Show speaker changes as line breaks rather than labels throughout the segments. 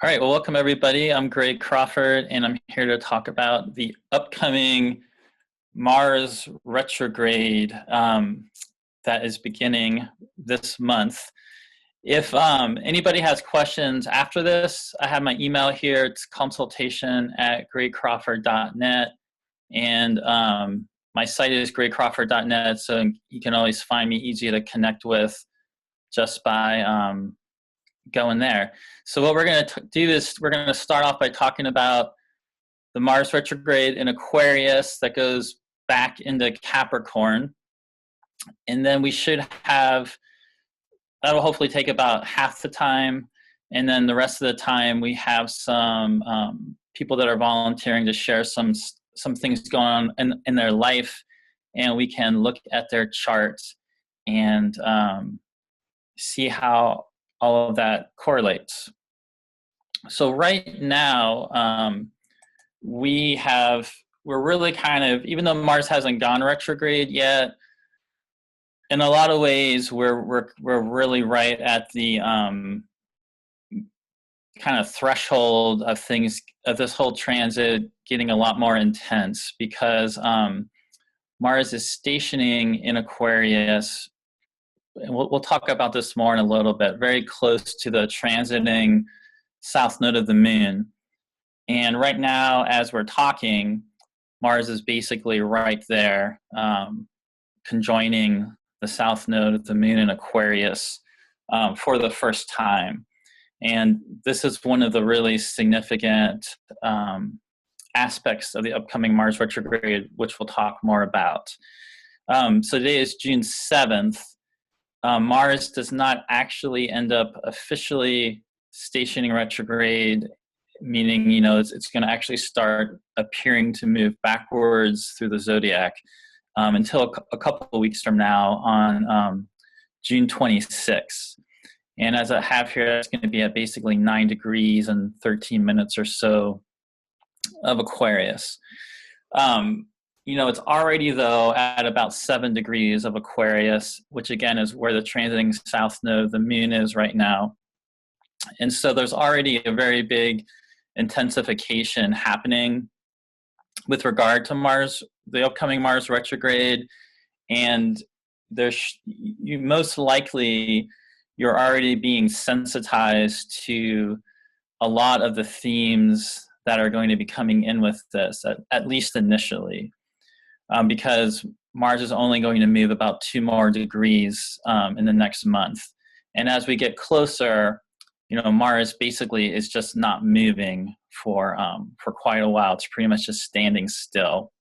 All right, well, welcome everybody. I'm Greg Crawford, and I'm here to talk about the upcoming Mars retrograde that is beginning this month. If anybody has questions after this, I have my email here. It's consultation@gregcrawford.net, and my site is gregcrawford.net, so you can always find me easy to connect with just by going there. So what we're going to do is we're going to start off by talking about the Mars retrograde in Aquarius that goes back into Capricorn. And then we should have, that'll hopefully take about half the time. And then the rest of the time we have some people that are volunteering to share some things going on in their life. And we can look at their charts and see how all of that correlates. So right now, we're really kind of, even though Mars hasn't gone retrograde yet, in a lot of ways, we're really right at the kind of threshold of things, of this whole transit getting a lot more intense, because Mars is stationing in Aquarius. And we'll talk about this more in a little bit, very close to the transiting south node of the moon. And right now, as we're talking, Mars is basically right there, conjoining the south node of the moon in Aquarius for the first time. And this is one of the really significant aspects of the upcoming Mars retrograde, which we'll talk more about. So today is June 7th. Mars does not actually end up officially stationing retrograde, meaning, you know, it's going to actually start appearing to move backwards through the zodiac until a couple of weeks from now on June 26th. And as I have here, it's going to be at basically 9 degrees and 13 minutes or so of Aquarius. You know, it's already, though, at about 7 degrees of Aquarius, which again is where the transiting south node of the moon is right now. And so there's already a very big intensification happening with regard to Mars, the upcoming Mars retrograde. And most likely you're already being sensitized to a lot of the themes that are going to be coming in with this, at least initially. Because Mars is only going to move about 2 more degrees in the next month. And as we get closer, you know, Mars basically is just not moving for quite a while. It's pretty much just standing still.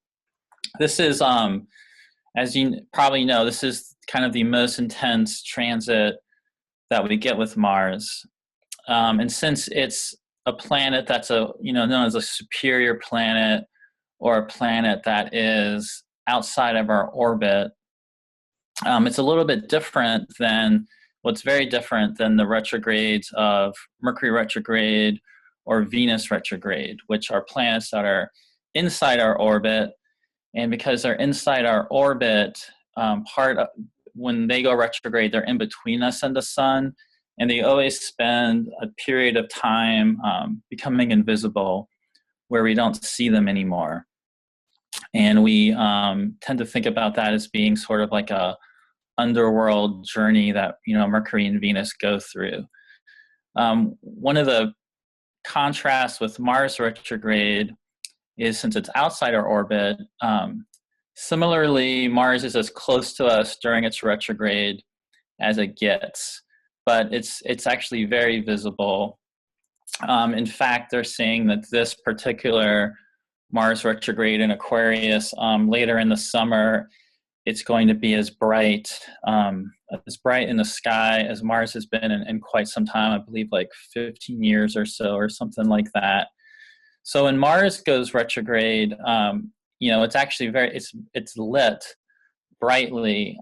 This is, as you probably know, this is kind of the most intense transit that we get with Mars. And since it's a planet that's known as a superior planet, or a planet that is outside of our orbit, it's a little bit different than, what's very different than the retrogrades of Mercury retrograde or Venus retrograde, which are planets that are inside our orbit. And because they're inside our orbit, when they go retrograde, they're in between us and the sun, and they always spend a period of time becoming invisible, where we don't see them anymore. And we tend to think about that as being sort of like a underworld journey that, you know, Mercury and Venus go through. One of the contrasts with Mars retrograde is, since it's outside our orbit, similarly, Mars is as close to us during its retrograde as it gets, but it's actually very visible. In fact, they're saying that this particular Mars retrograde in Aquarius, later in the summer, it's going to be as bright in the sky as Mars has been in quite some time. I believe like 15 years or so, or something like that. So when Mars goes retrograde, you know, it's actually it's lit brightly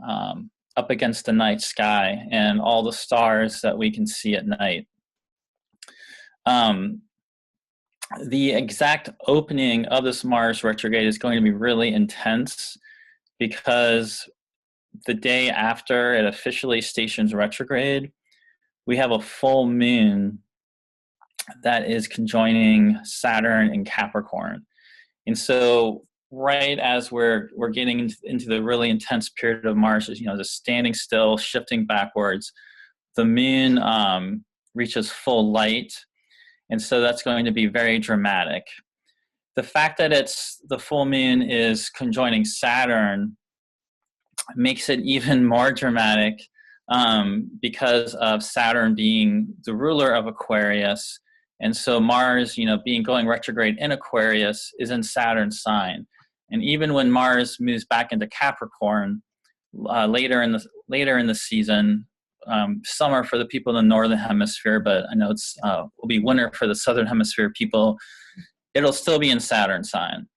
up against the night sky and all the stars that we can see at night. The exact opening of this Mars retrograde is going to be really intense, because the day after it officially stations retrograde, we have a full moon that is conjoining Saturn and Capricorn. And so right as we're getting into the really intense period of Mars, you know, just standing still, shifting backwards, the moon reaches full light. And so that's going to be very dramatic. The fact that the full moon is conjoining Saturn makes it even more dramatic because of Saturn being the ruler of Aquarius. And so Mars, you know, going retrograde in Aquarius is in Saturn's sign. And even when Mars moves back into Capricorn later in the season, summer for the people in the northern hemisphere, but I know will be winter for the southern hemisphere people, it'll still be in Saturn's sign.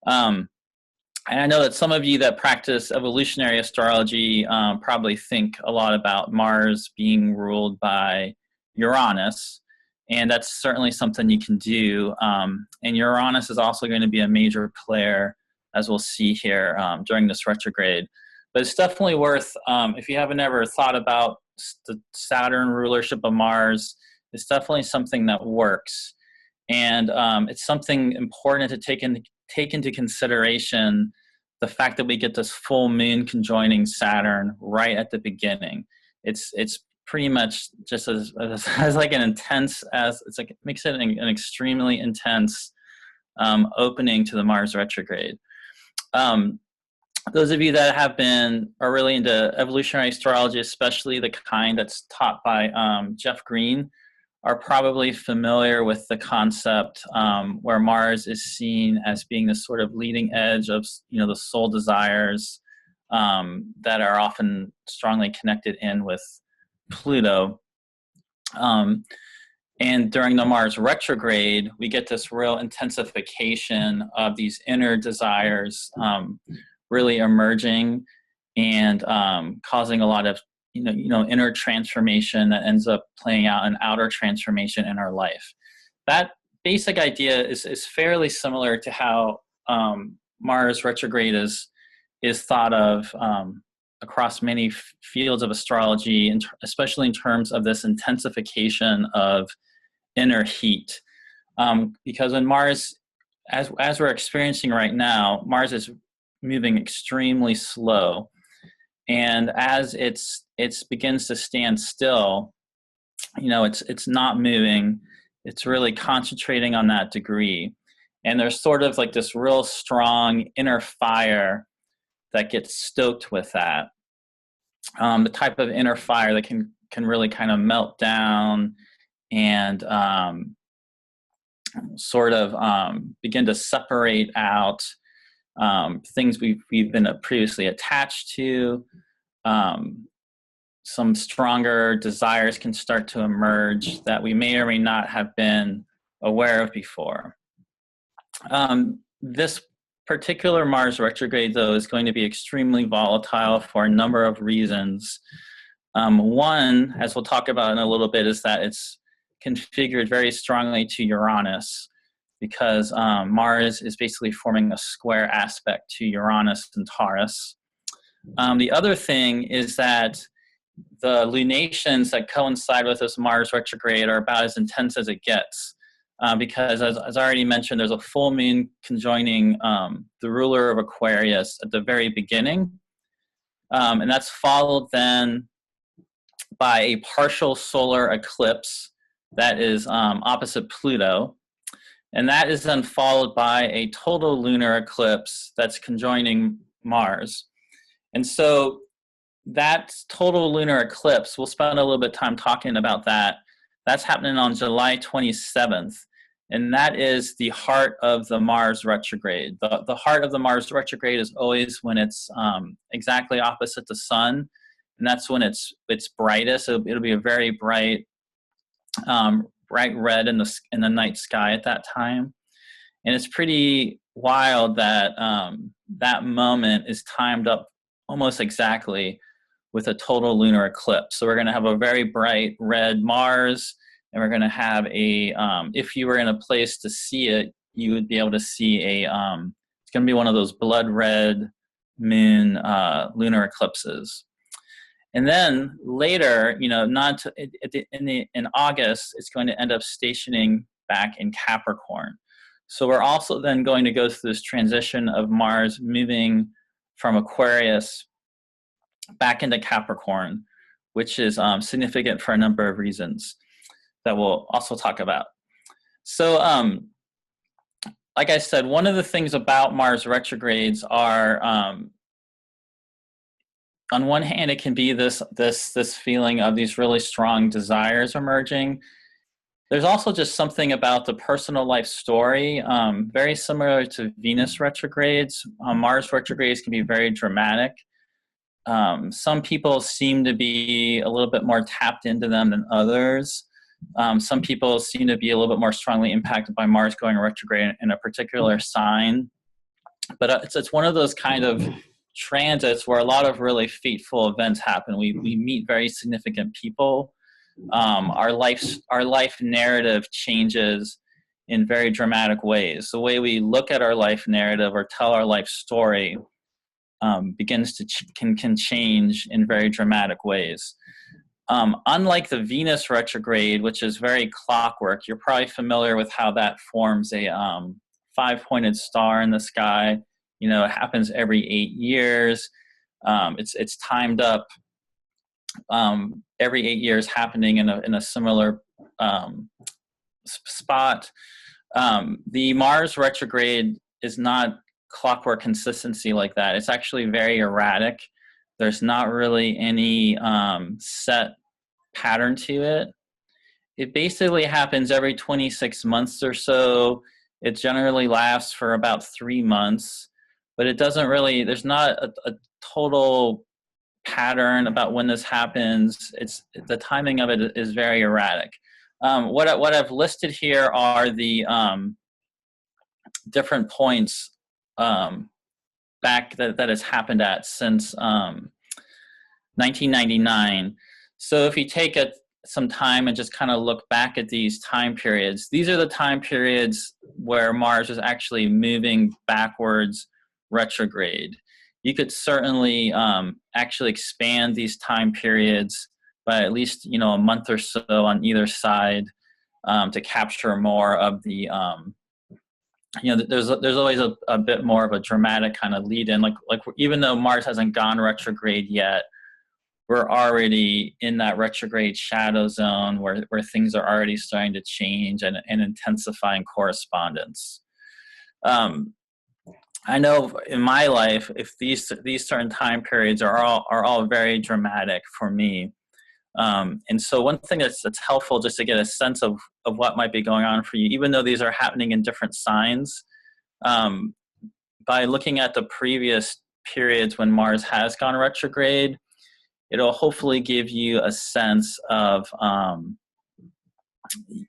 And I know that some of you that practice evolutionary astrology probably think a lot about Mars being ruled by Uranus, and that's certainly something you can do. And Uranus is also going to be a major player, as we'll see here during this retrograde. But it's definitely worth, if you haven't ever thought about the Saturn rulership of Mars, it's definitely something that works. And it's something important to take into consideration, the fact that we get this full moon conjoining Saturn right at the beginning. It's pretty much just as like an intense, it makes it an extremely intense opening to the Mars retrograde. Those of you that are really into evolutionary astrology, especially the kind that's taught by Jeff Green, are probably familiar with the concept where Mars is seen as being the sort of leading edge of, you know, the soul desires that are often strongly connected in with Pluto. And during the Mars retrograde, we get this real intensification of these inner desires really emerging and causing a lot of inner transformation that ends up playing out an outer transformation in our life. That basic idea is fairly similar to how Mars retrograde is thought of across many fields of astrology, and especially in terms of this intensification of inner heat. Because when Mars, as we're experiencing right now, Mars is moving extremely slow. And as it begins to stand still, it's not moving. It's really concentrating on that degree. And there's sort of like this real strong inner fire that gets stoked with that. The type of inner fire that can really kind of melt down and sort of begin to separate out things we've been previously attached to. Some stronger desires can start to emerge that we may or may not have been aware of before. This particular Mars retrograde, though, is going to be extremely volatile for a number of reasons. One, as we'll talk about in a little bit, is that it's configured very strongly to Uranus, because Mars is basically forming a square aspect to Uranus and Taurus. The other thing is that the lunations that coincide with this Mars retrograde are about as intense as it gets, because as I already mentioned, there's a full moon conjoining the ruler of Aquarius at the very beginning, and that's followed then by a partial solar eclipse that is opposite Pluto. And that is then followed by a total lunar eclipse that's conjoining Mars. And so that total lunar eclipse, we'll spend a little bit of time talking about that. That's happening on July 27th. And that is the heart of the Mars retrograde. The heart of the Mars retrograde is always when it's exactly opposite the sun. And that's when it's brightest. It'll be a very bright red in the night sky at that time. And it's pretty wild that that moment is timed up almost exactly with a total lunar eclipse. So we're going to have a very bright red Mars, and we're going to have if you were in a place to see it, you would be able to see it's going to be one of those blood red moon lunar eclipses. And then later, you know, in August, it's going to end up stationing back in Capricorn. So we're also then going to go through this transition of Mars moving from Aquarius back into Capricorn, which is significant for a number of reasons that we'll also talk about. So like I said, one of the things about Mars retrogrades are, on one hand, it can be this feeling of these really strong desires emerging. There's also just something about the personal life story, very similar to Venus retrogrades. Mars retrogrades can be very dramatic. Some people seem to be a little bit more tapped into them than others. Some people seem to be a little bit more strongly impacted by Mars going retrograde in a particular sign. But it's one of those kind of transits where a lot of really fateful events happen. We meet very significant people. Our life narrative changes in very dramatic ways. The way we look at our life narrative or tell our life story can change in very dramatic ways. Unlike the Venus retrograde, which is very clockwork, you're probably familiar with how that forms a 5-pointed star in the sky. You know, it happens every 8 years. It's timed up every 8 years, happening in a similar spot. The Mars retrograde is not clockwork consistency like that. It's actually very erratic. There's not really any set pattern to it. It basically happens every 26 months or so. It generally lasts for about 3 months, but it doesn't really, there's not a total pattern about when this happens. The timing of it is very erratic. What I've listed here are the different points back that has happened at since 1999. So if you take some time and just kind of look back at these time periods, these are the time periods where Mars is actually moving backwards retrograde. You could certainly actually expand these time periods by at least, you know, a month or so on either side to capture more of the you know, there's always a bit more of a dramatic kind of lead in, like even though Mars hasn't gone retrograde yet, we're already in that retrograde shadow zone where things are already starting to change and intensifying correspondence. I know in my life, if these certain time periods are all very dramatic for me. And so one thing that's helpful just to get a sense of what might be going on for you, even though these are happening in different signs, by looking at the previous periods when Mars has gone retrograde, it'll hopefully give you a sense of,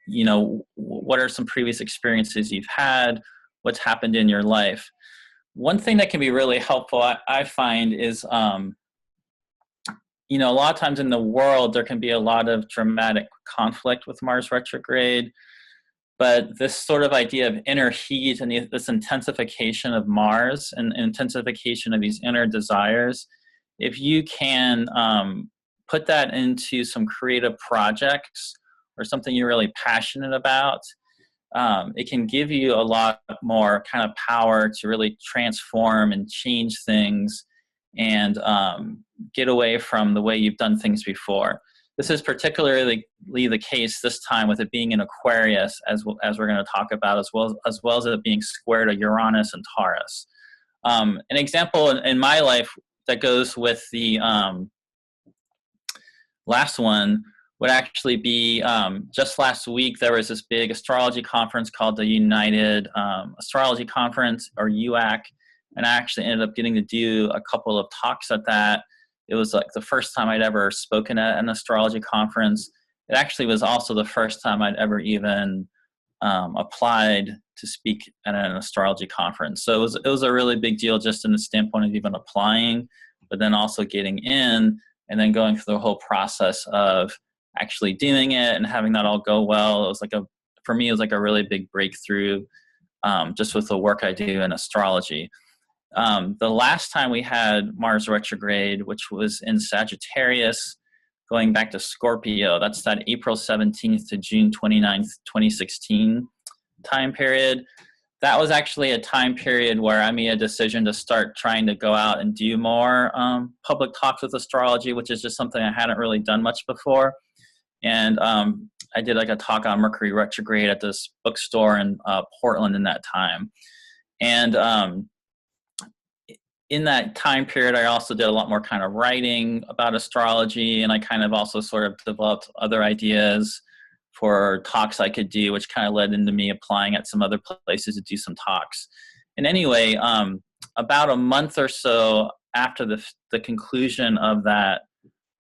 you know, what are some previous experiences you've had, what's happened in your life. One thing that can be really helpful, I find, is you know, a lot of times in the world, there can be a lot of dramatic conflict with Mars retrograde, but this sort of idea of inner heat and this intensification of Mars and intensification of these inner desires, if you can put that into some creative projects or something you're really passionate about, it can give you a lot more kind of power to really transform and change things and get away from the way you've done things before. This is particularly the case this time with it being in Aquarius, as we're going to talk about, as well as it being square to Uranus and Taurus. An example in my life that goes with the last one would actually be just last week there was this big astrology conference called the United Astrology Conference, or UAC, and I actually ended up getting to do a couple of talks at that. It was like the first time I'd ever spoken at an astrology conference. It actually was also the first time I'd ever even applied to speak at an astrology conference. So it was a really big deal just in the standpoint of even applying, but then also getting in and then going through the whole process of actually doing it and having that all go well. It was like for me, it was like a really big breakthrough just with the work I do in astrology. The last time we had Mars retrograde, which was in Sagittarius, going back to Scorpio, that's that April 17th to June 29th, 2016 time period. That was actually a time period where I made a decision to start trying to go out and do more public talks with astrology, which is just something I hadn't really done much before. And I did like a talk on Mercury retrograde at this bookstore in Portland in that time. And in that time period, I also did a lot more kind of writing about astrology, and I kind of also sort of developed other ideas for talks I could do, which kind of led into me applying at some other places to do some talks. And anyway, about a month or so after the conclusion of that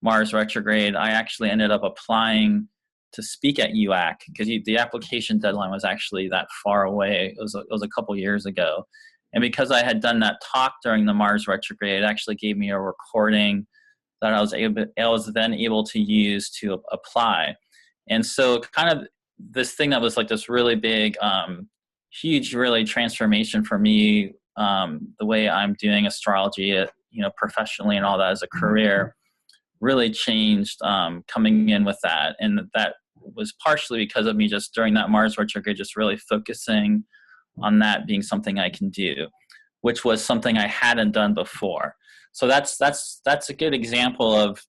Mars retrograde, I actually ended up applying to speak at UAC, because the application deadline was actually that far away. It was a couple years ago. And because I had done that talk during the Mars retrograde, it actually gave me a recording that I was then able to use to apply. And so kind of this thing that was like this really big, huge, really transformation for me, the way I'm doing astrology, professionally and all that as a career, really changed coming in with that. And that was partially because of me just during that Mars retrograde, just really focusing on that being something I can do, which was something I hadn't done before. So that's a good example of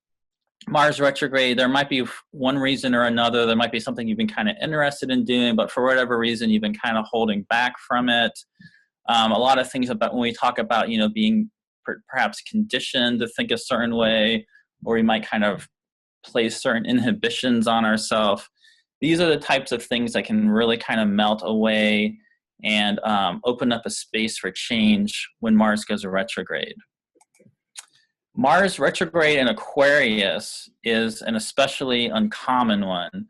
Mars retrograde. There might be one reason or another. There might be something you've been kind of interested in doing, but for whatever reason, you've been kind of holding back from it. A lot of things about when we talk about, being perhaps conditioned to think a certain way, or we might kind of place certain inhibitions on ourselves. These are the types of things that can really kind of melt away and open up a space for change when Mars goes retrograde. Mars retrograde in Aquarius is an especially uncommon one.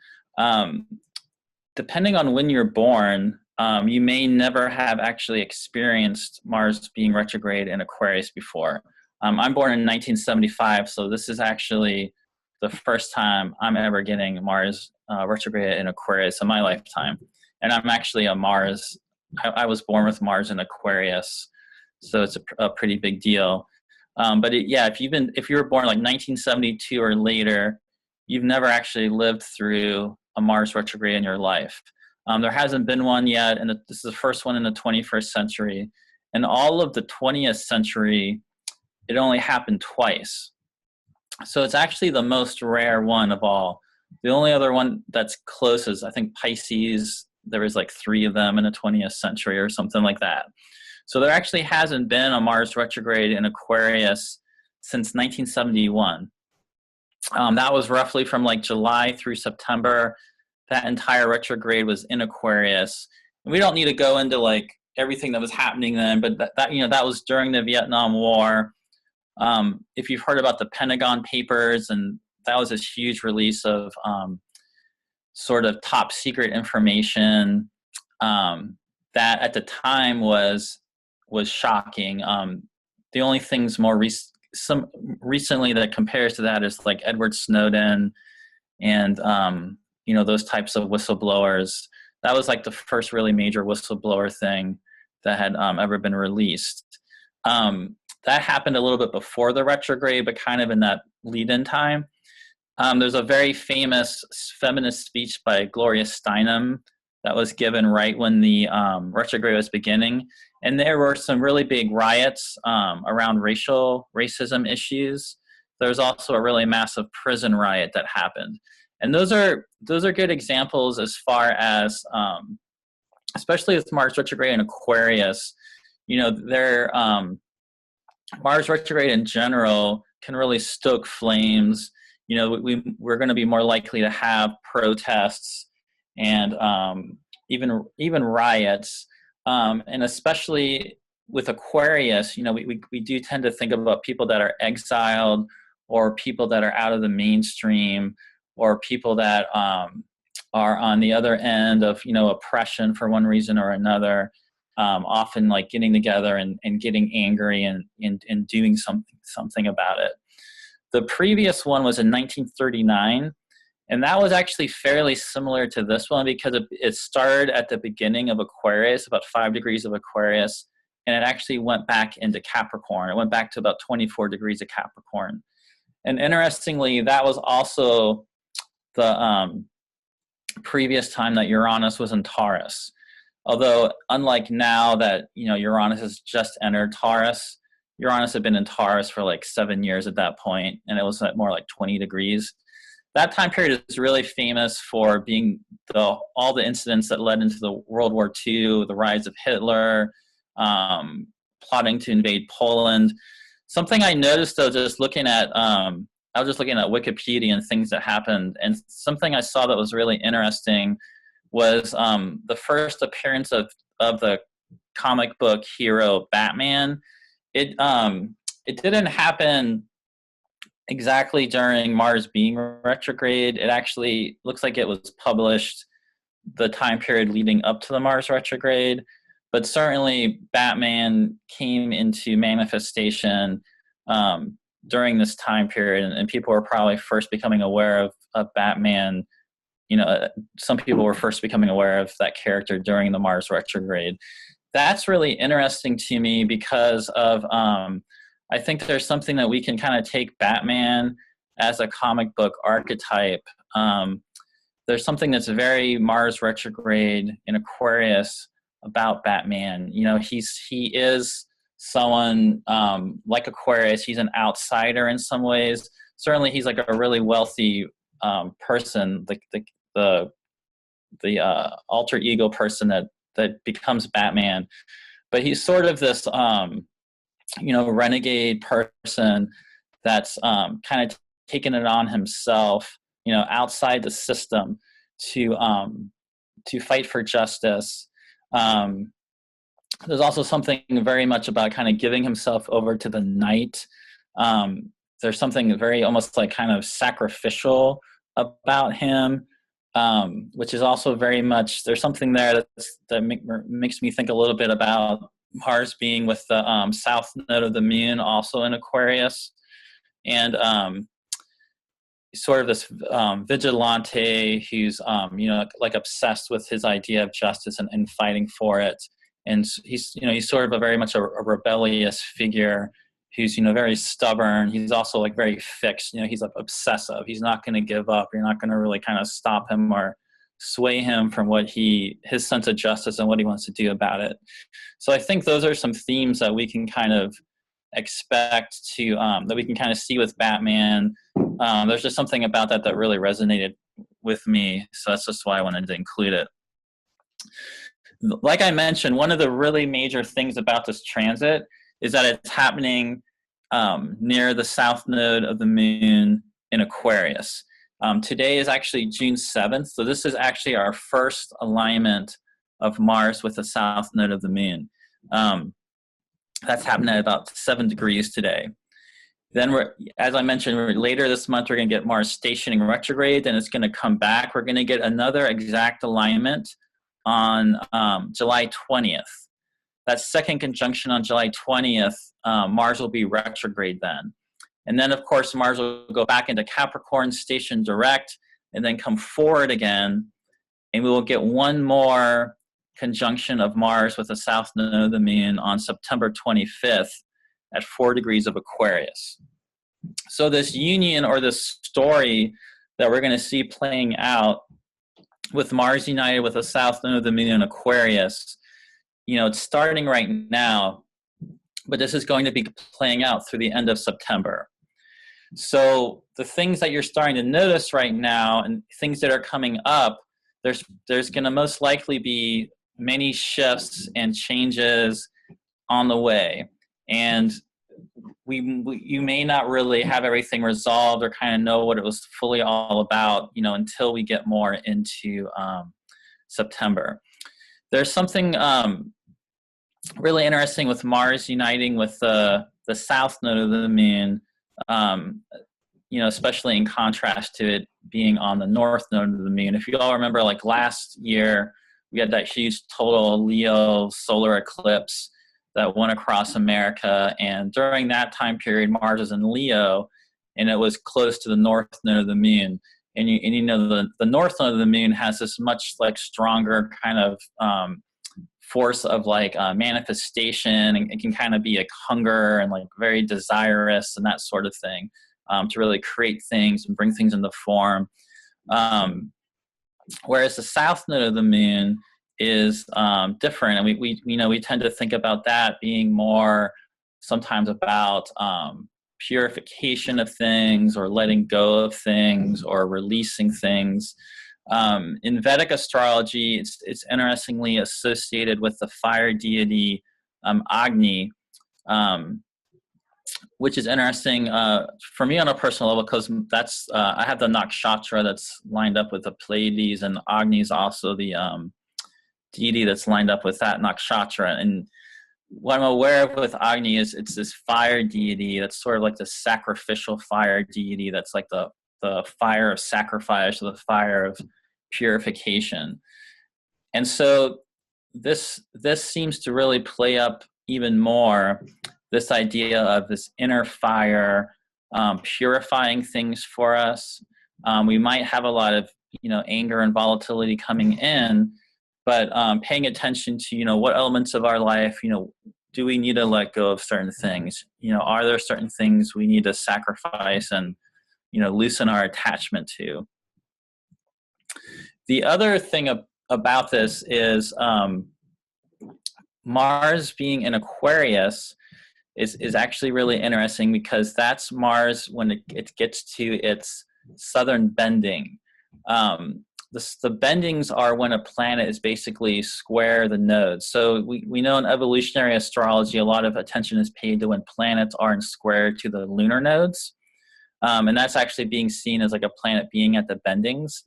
Depending on when you're born, you may never have actually experienced Mars being retrograde in Aquarius before. I'm born in 1975, so this is actually the first time I'm ever getting Mars retrograde in Aquarius in my lifetime. And I'm actually a Mars. I was born with Mars in Aquarius, so it's a pretty big deal. But if you were born like 1972 or later, you've never actually lived through a Mars retrograde in your life. There hasn't been one yet, and this is the first one in the 21st century. And all of the 20th century, it only happened twice. So it's actually the most rare one of all. The only other one that's close is, I think, Pisces. There was like 3 of them in the 20th century or something like that. So there actually hasn't been a Mars retrograde in Aquarius since 1971. That was roughly from like July through September. That entire retrograde was in Aquarius. And we don't need to go into like everything that was happening then, but that was during the Vietnam War. If you've heard about the Pentagon Papers, and that was this huge release of sort of top secret information that at the time was shocking. The only things recently that compares to that is like Edward Snowden and those types of whistleblowers. That was like the first really major whistleblower thing that had ever been released. That happened a little bit before the retrograde, but kind of in that lead-in time. There's a very famous feminist speech by Gloria Steinem that was given right when the retrograde was beginning. And there were some really big riots around racism issues. There was also a really massive prison riot that happened. And those are good examples as far as, especially with Mars retrograde in Aquarius, Mars retrograde in general can really stoke flames. We're going to be more likely to have protests and even riots. And especially with Aquarius, we do tend to think about people that are exiled, or people that are out of the mainstream, or people that are on the other end of, oppression for one reason or another, often like getting together and getting angry and doing something about it. The previous one was in 1939, and that was actually fairly similar to this one because it started at the beginning of Aquarius, about 5 degrees of Aquarius, and it actually went back into Capricorn. It went back to about 24 degrees of Capricorn. And interestingly, that was also the previous time that Uranus was in Taurus. Although, unlike now that, you know, Uranus has just entered Taurus, Uranus had been in Taurus for like 7 years at that point, and it was at more like 20 degrees. That time period is really famous for being all the incidents that led into the World War II, the rise of Hitler, plotting to invade Poland. Something I noticed, though, just looking at, I was just looking at Wikipedia and things that happened, and something I saw that was really interesting was the first appearance of the comic book hero Batman. It didn't happen exactly during Mars being retrograde. It actually looks like it was published the time period leading up to the Mars retrograde, but certainly Batman came into manifestation during this time period, and people were probably first becoming aware of Batman. You know, some people were first becoming aware of that character during the Mars retrograde. That's really interesting to me because of I think there's something that we can kind of take Batman as a comic book archetype. There's something that's very Mars retrograde in Aquarius about Batman. You know, he is someone like Aquarius. He's an outsider in some ways. Certainly, he's like a really wealthy person, the alter ego person that becomes Batman. But he's sort of this you know, renegade person that's kind of taken it on himself, you know, outside the system to fight for justice. There's also something very much about kind of giving himself over to the night. There's something very almost like kind of sacrificial about him, which is also very much, there's something there that makes me think a little bit about Mars being with the south node of the moon also in Aquarius, and sort of this vigilante who's you know, like obsessed with his idea of justice and fighting for it. And he's, you know, he's sort of a very much a rebellious figure who's, you know, very stubborn. He's also like very fixed. You know, he's like obsessive. He's not going to give up. You're not going to really kind of stop him or sway him from his sense of justice and what he wants to do about it. So I think those are some themes that we can kind of expect to that we can kind of see with Batman. There's just something about that really resonated with me, so that's just why I wanted to include it. Like I mentioned, one of the really major things about this transit is that it's happening near the south node of the moon in Aquarius. Today is actually June 7th, so this is actually our first alignment of Mars with the south node of the moon. That's happening at about 7 degrees today. Then as I mentioned, later this month, we're going to get Mars stationing retrograde, and it's going to come back. We're going to get another exact alignment on July 20th. That second conjunction on July 20th, Mars will be retrograde then. And then, of course, Mars will go back into Capricorn, station direct, and then come forward again. And we will get one more conjunction of Mars with the south node of the moon on September 25th at 4 degrees of Aquarius. So this union, or this story that we're going to see playing out with Mars united with the south node of the moon in Aquarius, you know, it's starting right now, but this is going to be playing out through the end of September. So the things that you're starting to notice right now and things that are coming up, there's going to most likely be many shifts and changes on the way. And you may not really have everything resolved or kind of know what it was fully all about, you know, until we get more into September. There's something really interesting with Mars uniting with the south node of the moon, you know, especially in contrast to it being on the north node of the moon. If you all remember, like last year, we had that huge total Leo solar eclipse that went across America. And during that time period, Mars was in Leo, and it was close to the north node of the moon. And you know, the north node of the moon has this much like stronger kind of force of like manifestation, and it can kind of be like hunger and like very desirous and that sort of thing, to really create things and bring things into form. Whereas the south node of the moon is different, and we tend to think about that being more sometimes about purification of things, or letting go of things, or releasing things. In Vedic astrology, it's interestingly associated with the fire deity Agni, which is interesting for me on a personal level, because that's I have the nakshatra that's lined up with the Pleiades, and Agni is also the deity that's lined up with that nakshatra. And what I'm aware of with Agni is it's this fire deity that's sort of like the sacrificial fire deity, that's like the fire of sacrifice, or the fire of purification. And so this seems to really play up even more this idea of this inner fire purifying things for us. We might have a lot of anger and volatility coming in, but paying attention to what elements of our life do we need to let go of certain things. Are there certain things we need to sacrifice and loosen our attachment to? The other thing about this is Mars being in Aquarius is actually really interesting, because that's Mars when it gets to its southern bending. The bendings are when a planet is basically square the nodes. So we know in evolutionary astrology, a lot of attention is paid to when planets aren't square to the lunar nodes. And that's actually being seen as like a planet being at the bendings.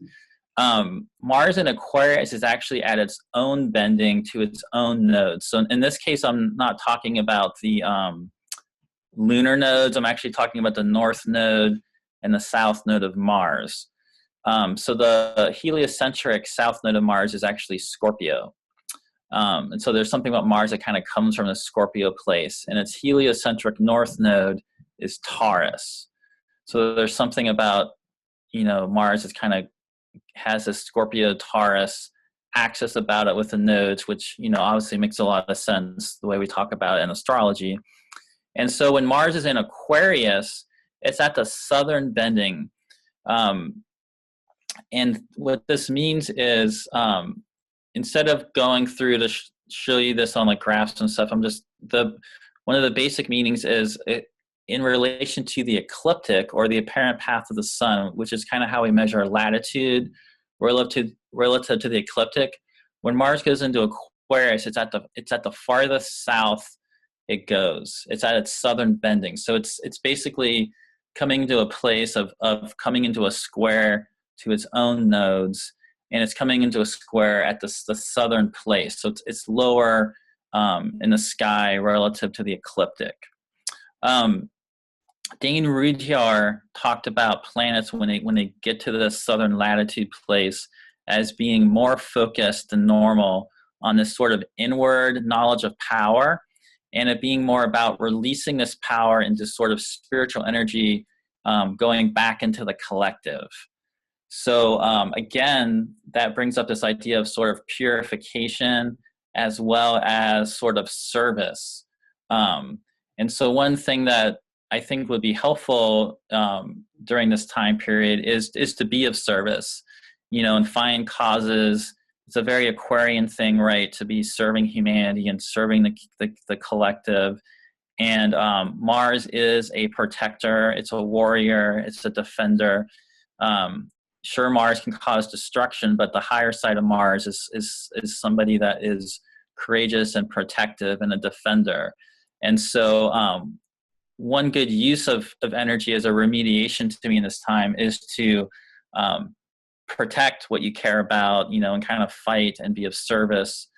Mars in Aquarius is actually at its own bending to its own nodes. So in this case, I'm not talking about the lunar nodes. I'm actually talking about the north node and the south node of Mars. So the heliocentric south node of Mars is actually Scorpio. And so there's something about Mars that kind of comes from the Scorpio place, and its heliocentric north node is Taurus. So there's something about, Mars is kind of has a Scorpio Taurus axis about it with the nodes, which, obviously makes a lot of sense the way we talk about it in astrology. And so when Mars is in Aquarius, it's at the southern bending. And what this means is, instead of going through to show you this on like graphs and stuff, one of the basic meanings is in relation to the ecliptic, or the apparent path of the sun, which is kind of how we measure latitude relative to the ecliptic. When Mars goes into Aquarius, it's at the farthest south it goes. It's at its southern bending. So it's basically coming to a place of coming into a square to its own nodes, and it's coming into a square at the southern place. So it's lower in the sky relative to the ecliptic. Dane Rudhyar talked about planets when they get to the southern latitude place as being more focused than normal on this sort of inward knowledge of power, and it being more about releasing this power into sort of spiritual energy, going back into the collective. So again, that brings up this idea of sort of purification as well as sort of service. And so one thing that I think would be helpful during this time period is to be of service, and find causes. It's a very Aquarian thing, right, to be serving humanity and serving the collective. And Mars is a protector. It's a warrior. It's a defender. Sure, Mars can cause destruction, but the higher side of Mars is somebody that is courageous and protective and a defender. And so one good use of energy as a remediation to me in this time is to protect what you care about, and kind of fight and be of service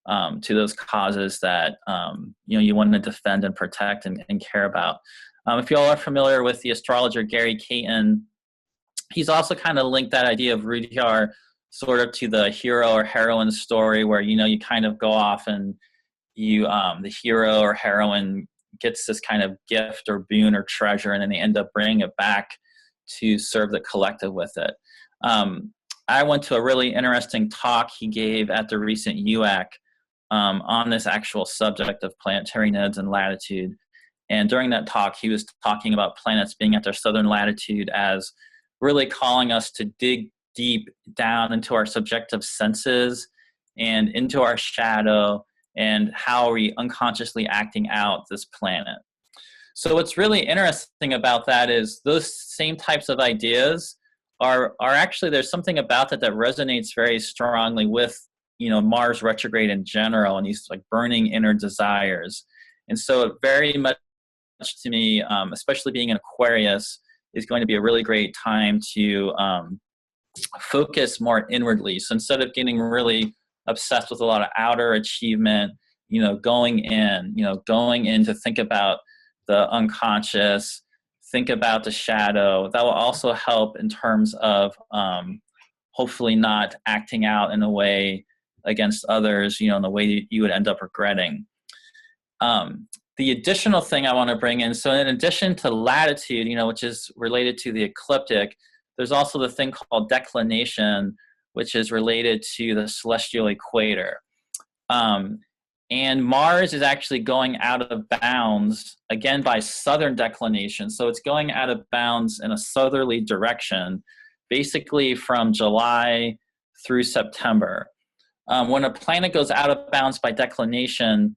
to those causes that you want to defend and protect and care about. If you all are familiar with the astrologer Gary Caton, he's also kind of linked that idea of Rudhyar sort of to the hero or heroine story, where you kind of go off and the hero or heroine gets this kind of gift or boon or treasure, and then they end up bringing it back to serve the collective with it. I went to a really interesting talk he gave at the recent UAC on this actual subject of planetary nodes and latitude. And during that talk, he was talking about planets being at their southern latitude as really calling us to dig deep down into our subjective senses and into our shadow, and how are we unconsciously acting out this planet. So what's really interesting about that is those same types of ideas are actually, there's something about that resonates very strongly with, you know, Mars retrograde in general, and these like burning inner desires. And so it very much to me, especially being an Aquarius, is going to be a really great time to focus more inwardly. So instead of getting really obsessed with a lot of outer achievement, you know, going in to think about the unconscious, think about the shadow. That will also help in terms of hopefully not acting out in a way against others, you know, in the way you would end up regretting. The additional thing I want to bring in, so in addition to latitude, you know, which is related to the ecliptic, there's also the thing called declination, which is related to the celestial equator. And Mars is actually going out of bounds, again, by southern declination. So it's going out of bounds in a southerly direction, basically from July through September. When a planet goes out of bounds by declination,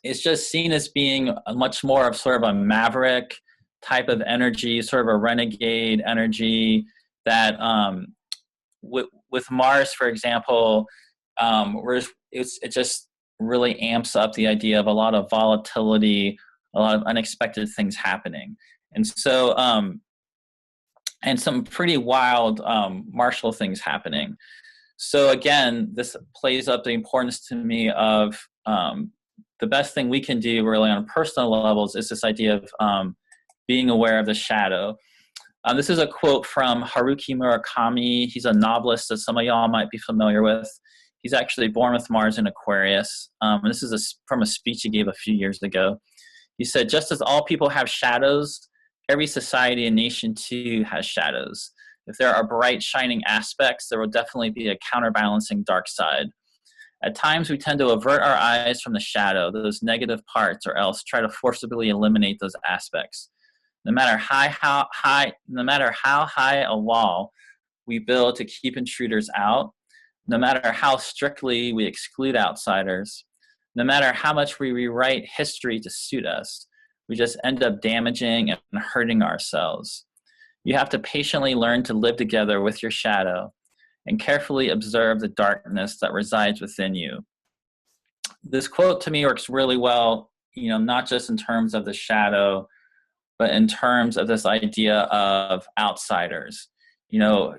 it's just seen as being much more of sort of a maverick type of energy, sort of a renegade energy that with Mars, for example, it just really amps up the idea of a lot of volatility, a lot of unexpected things happening. And so, and some pretty wild martial things happening. So again, this plays up the importance to me of the best thing we can do really on personal levels is this idea of being aware of the shadow. This is a quote from Haruki Murakami. He's a novelist that some of y'all might be familiar with. He's actually born with Mars in Aquarius. This is from a speech he gave a few years ago. He said, just as all people have shadows, every society and nation too has shadows. If there are bright, shining aspects, there will definitely be a counterbalancing dark side. At times, we tend to avert our eyes from the shadow, those negative parts, or else try to forcibly eliminate those aspects. No matter how high a wall we build to keep intruders out, no matter how strictly we exclude outsiders, no matter how much we rewrite history to suit us, we just end up damaging and hurting ourselves. You have to patiently learn to live together with your shadow and carefully observe the darkness that resides within you. This quote to me works really well, you know, not just in terms of the shadow, but in terms of this idea of outsiders, you know,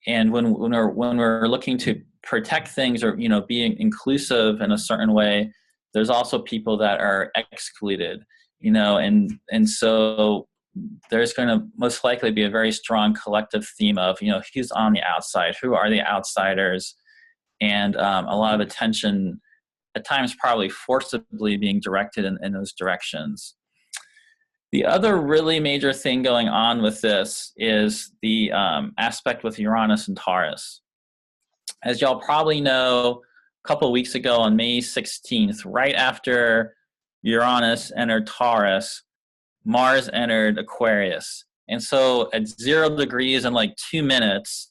and when we're looking to protect things or, you know, being inclusive in a certain way, there's also people that are excluded, you know, and so there's going to most likely be a very strong collective theme of, you know, who's on the outside, who are the outsiders, and a lot of attention at times probably forcibly being directed in those directions. The other really major thing going on with this is the aspect with Uranus and Taurus. As y'all probably know, a couple of weeks ago on May 16th, right after Uranus entered Taurus, Mars entered Aquarius. And so at 0 degrees in like 2 minutes,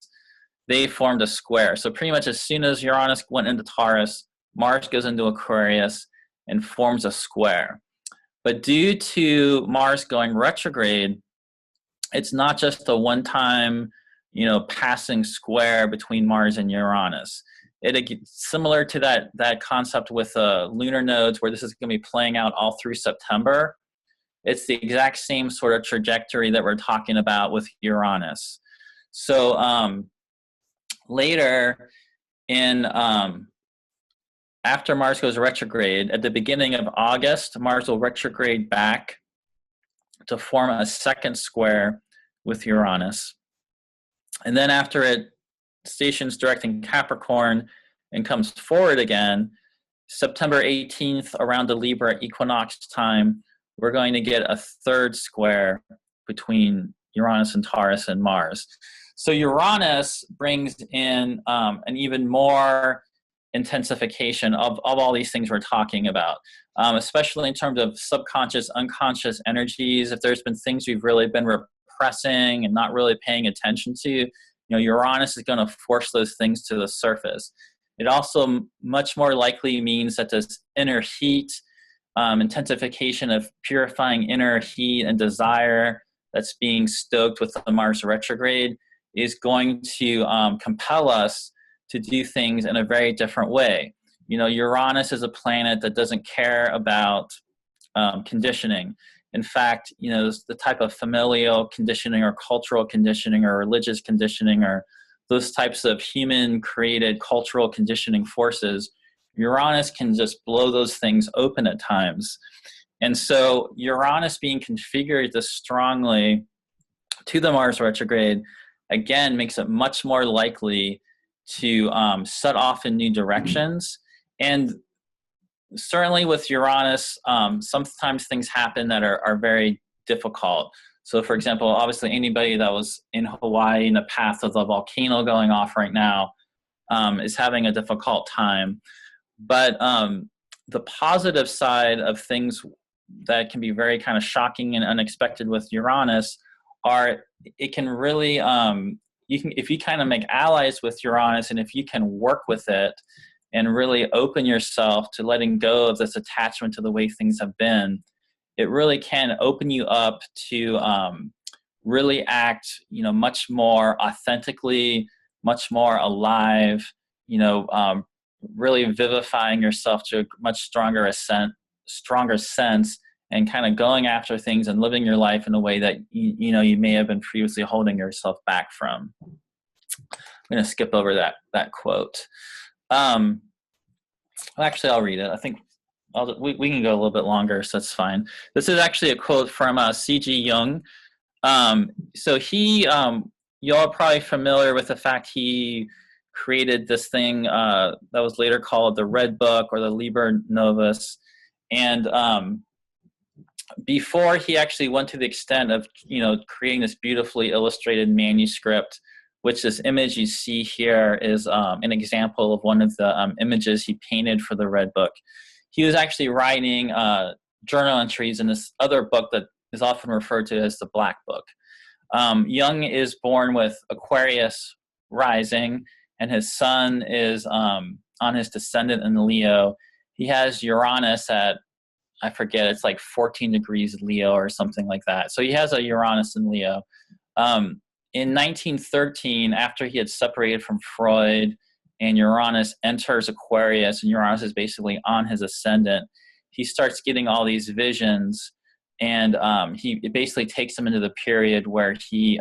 they formed a square. So pretty much as soon as Uranus went into Taurus, Mars goes into Aquarius and forms a square. But due to Mars going retrograde, it's not just a one-time, you know, passing square between Mars and Uranus. Similar to that concept with lunar nodes, where this is going to be playing out all through September. It's the exact same sort of trajectory that we're talking about with Uranus. So later in after Mars goes retrograde, at the beginning of August, Mars will retrograde back to form a second square with Uranus. And then after it stations direct in Capricorn and comes forward again, September 18th, around the Libra equinox time, we're going to get a third square between Uranus and Taurus and Mars. So Uranus brings in an even more intensification of all these things we're talking about, especially in terms of subconscious, unconscious energies. If there's been things we've really been repressing and not really paying attention to, you know, Uranus is going to force those things to the surface. It also much more likely means that this inner heat, intensification of purifying inner heat and desire that's being stoked with the Mars retrograde is going to compel us to do things in a very different way. You know, Uranus is a planet that doesn't care about conditioning. In fact, you know, the type of familial conditioning or cultural conditioning or religious conditioning or those types of human-created cultural conditioning forces, Uranus can just blow those things open at times. And so Uranus being configured this strongly to the Mars retrograde, again, makes it much more likely to set off in new directions. And certainly with Uranus, sometimes things happen that are very difficult. So for example, obviously anybody that was in Hawaii in the path of the volcano going off right now is having a difficult time. But the positive side of things that can be very kind of shocking and unexpected with Uranus are it can really, you can, if you kind of make allies with Uranus and if you can work with it and really open yourself to letting go of this attachment to the way things have been, it really can open you up to really act, you know, much more authentically, much more alive, you know, really vivifying yourself to a much stronger sense and kind of going after things and living your life in a way that, you know, you may have been previously holding yourself back from. I'm going to skip over that quote. Actually, I'll read it. I think we can go a little bit longer, so that's fine. This is actually a quote from C.G. Jung. So he, y'all are probably familiar with the fact he created this thing that was later called the Red Book or the Liber Novus. And before he actually went to the extent of, you know, creating this beautifully illustrated manuscript, which this image you see here is an example of one of the images he painted for the Red Book. He was actually writing journal entries in this other book that is often referred to as the Black Book. Jung is born with Aquarius rising, and his sun is on his descendant in Leo. He has Uranus at, I forget, it's like 14 degrees Leo or something like that. So he has a Uranus in Leo. In 1913, after he had separated from Freud and Uranus enters Aquarius, and Uranus is basically on his ascendant, he starts getting all these visions, and it basically takes him into the period where he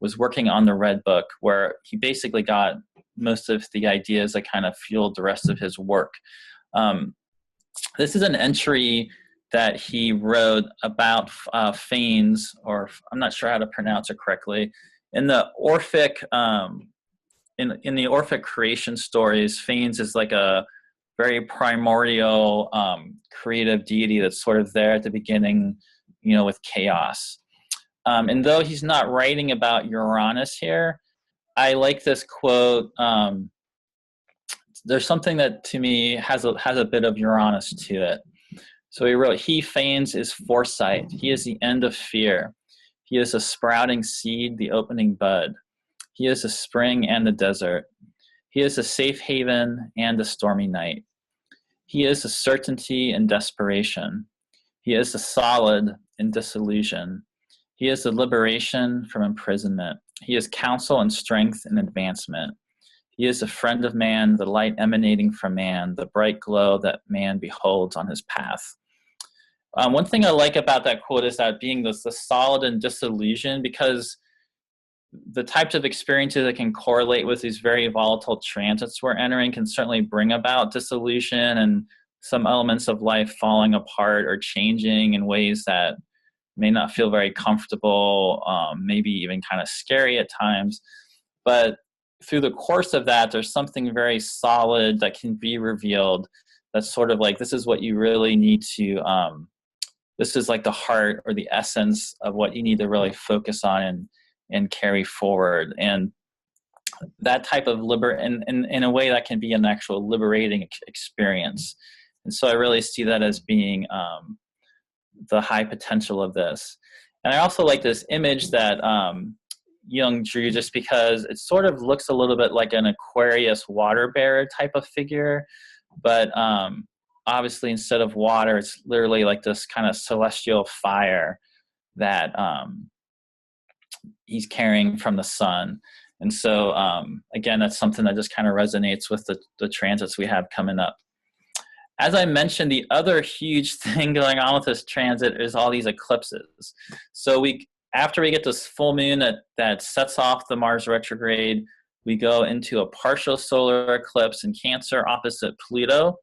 was working on the Red Book, where he basically got most of the ideas that kind of fueled the rest of his work. This is an entry that he wrote about Phanes, or I'm not sure how to pronounce it correctly. In the Orphic, in the Orphic creation stories, Phanes is like a very primordial creative deity that's sort of there at the beginning, you know, with chaos. And though he's not writing about Uranus here, I like this quote. There's something that to me has a bit of Uranus to it. So he wrote, "He feigns is foresight. He is the end of fear. He is the sprouting seed, the opening bud. He is the spring and the desert. He is the safe haven and the stormy night. He is the certainty and desperation. He is the solid in disillusion. He is the liberation from imprisonment. He is counsel and strength and advancement. He is the friend of man, the light emanating from man, the bright glow that man beholds on his path." One thing I like about that quote is that being the solid and disillusion, because the types of experiences that can correlate with these very volatile transits we're entering can certainly bring about dissolution and some elements of life falling apart or changing in ways that may not feel very comfortable, maybe even kind of scary at times. But through the course of that, there's something very solid that can be revealed that's sort of like, this is what you really need to, this is like the heart or the essence of what you need to really focus on and carry forward. And that type of in a way that can be an actual liberating experience. And so I really see that as being the high potential of this. And I also like this image that Jung drew, just because it sort of looks a little bit like an Aquarius water bearer type of figure, but obviously instead of water, it's literally like this kind of celestial fire that he's carrying from the sun. And so again, that's something that just kind of resonates with the transits we have coming up. As I mentioned, the other huge thing going on with this transit is all these eclipses. So after we get this full moon that sets off the Mars retrograde, we go into a partial solar eclipse in Cancer opposite Pluto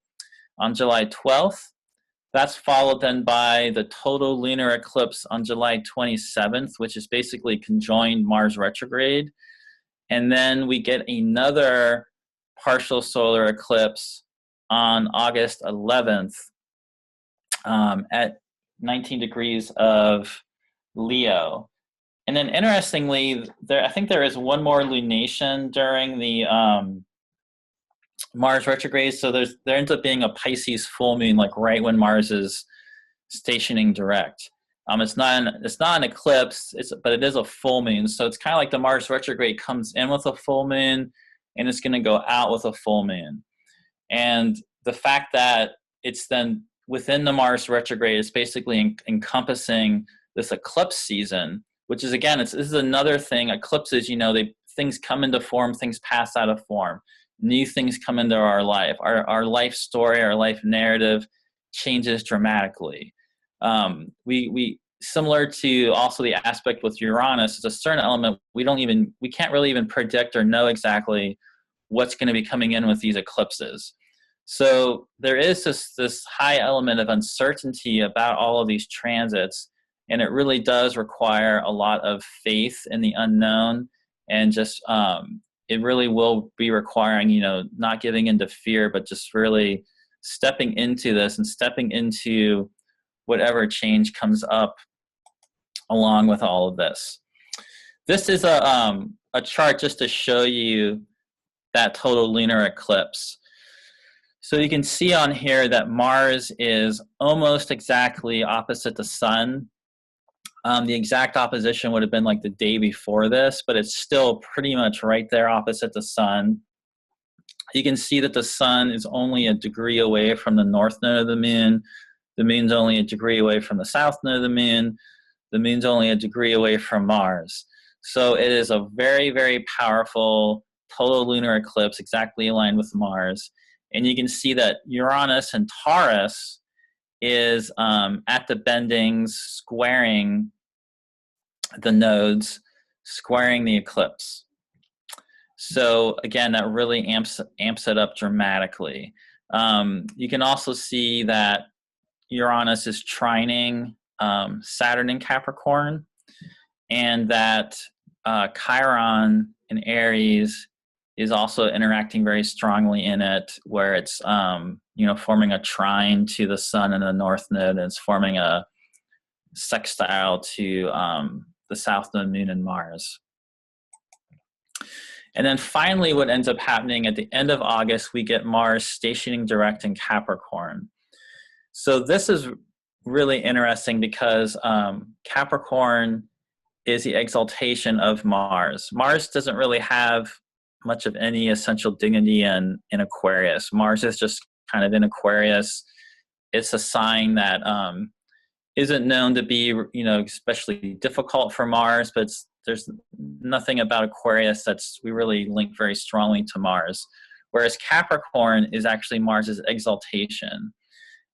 on July 12th. That's followed then by the total lunar eclipse on July 27th, which is basically conjoined Mars retrograde. And then we get another partial solar eclipse on August 11th at 19 degrees of Leo. And then interestingly, I think there is one more lunation during the Mars retrograde. So there ends up being a Pisces full moon, like right when Mars is stationing direct. It's not an eclipse, but it is a full moon. So it's kind of like the Mars retrograde comes in with a full moon, and it's going to go out with a full moon. And the fact that it's then within the Mars retrograde is basically encompassing this eclipse season, which is, again, this is another thing. Eclipses, things come into form, things pass out of form. New things come into our life. Our life story, our life narrative changes dramatically. We similar to also the aspect with Uranus, it's a certain element we can't really even predict or know exactly what's going to be coming in with these eclipses. So there is this high element of uncertainty about all of these transits, and it really does require a lot of faith in the unknown, and just it really will be requiring, not giving into fear, but just really stepping into this and stepping into whatever change comes up along with all of this. This is a chart just to show you that total lunar eclipse. So you can see on here that Mars is almost exactly opposite the sun. The exact opposition would have been like the day before this, but it's still pretty much right there opposite the sun. You can see that the sun is only a degree away from the north node of the moon. The moon's only a degree away from the south node of the moon. The moon's only a degree away from Mars. So it is a very, very powerful total lunar eclipse, exactly aligned with Mars. And you can see that Uranus and Taurus is at the bendings, squaring the nodes, squaring the eclipse. So again, that really amps it up dramatically. You can also see that Uranus is trining Saturn in Capricorn, and that Chiron in Aries is also interacting very strongly in it, where it's forming a trine to the sun in the north node, and it's forming a sextile to the south node, moon, and Mars. And then finally, what ends up happening at the end of August, we get Mars stationing direct in Capricorn. So this is really interesting because Capricorn is the exaltation of Mars. Mars doesn't really have much of any essential dignity in Aquarius. Mars is just kind of in Aquarius. It's a sign that isn't known to be, especially difficult for Mars, but there's nothing about Aquarius we really link very strongly to Mars. Whereas Capricorn is actually Mars's exaltation.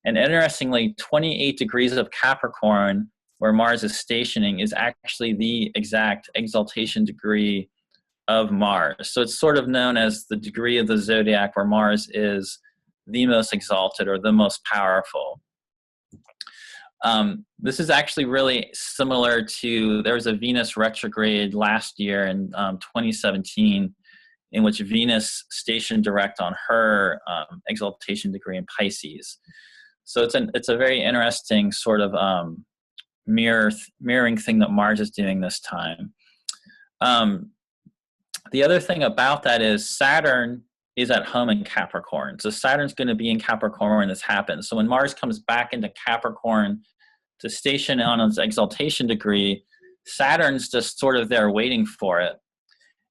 And interestingly, 28 degrees of Capricorn, where Mars is stationing, is actually the exact exaltation degree of Mars. So it's sort of known as the degree of the zodiac where Mars is the most exalted or the most powerful. This is actually really similar to, there was a Venus retrograde last year in 2017, in which Venus stationed direct on her exaltation degree in Pisces. So it's a very interesting sort of mirroring thing that Mars is doing this time. The other thing about that is Saturn is at home in Capricorn. So Saturn's going to be in Capricorn when this happens. So when Mars comes back into Capricorn to station on its exaltation degree, Saturn's just sort of there waiting for it.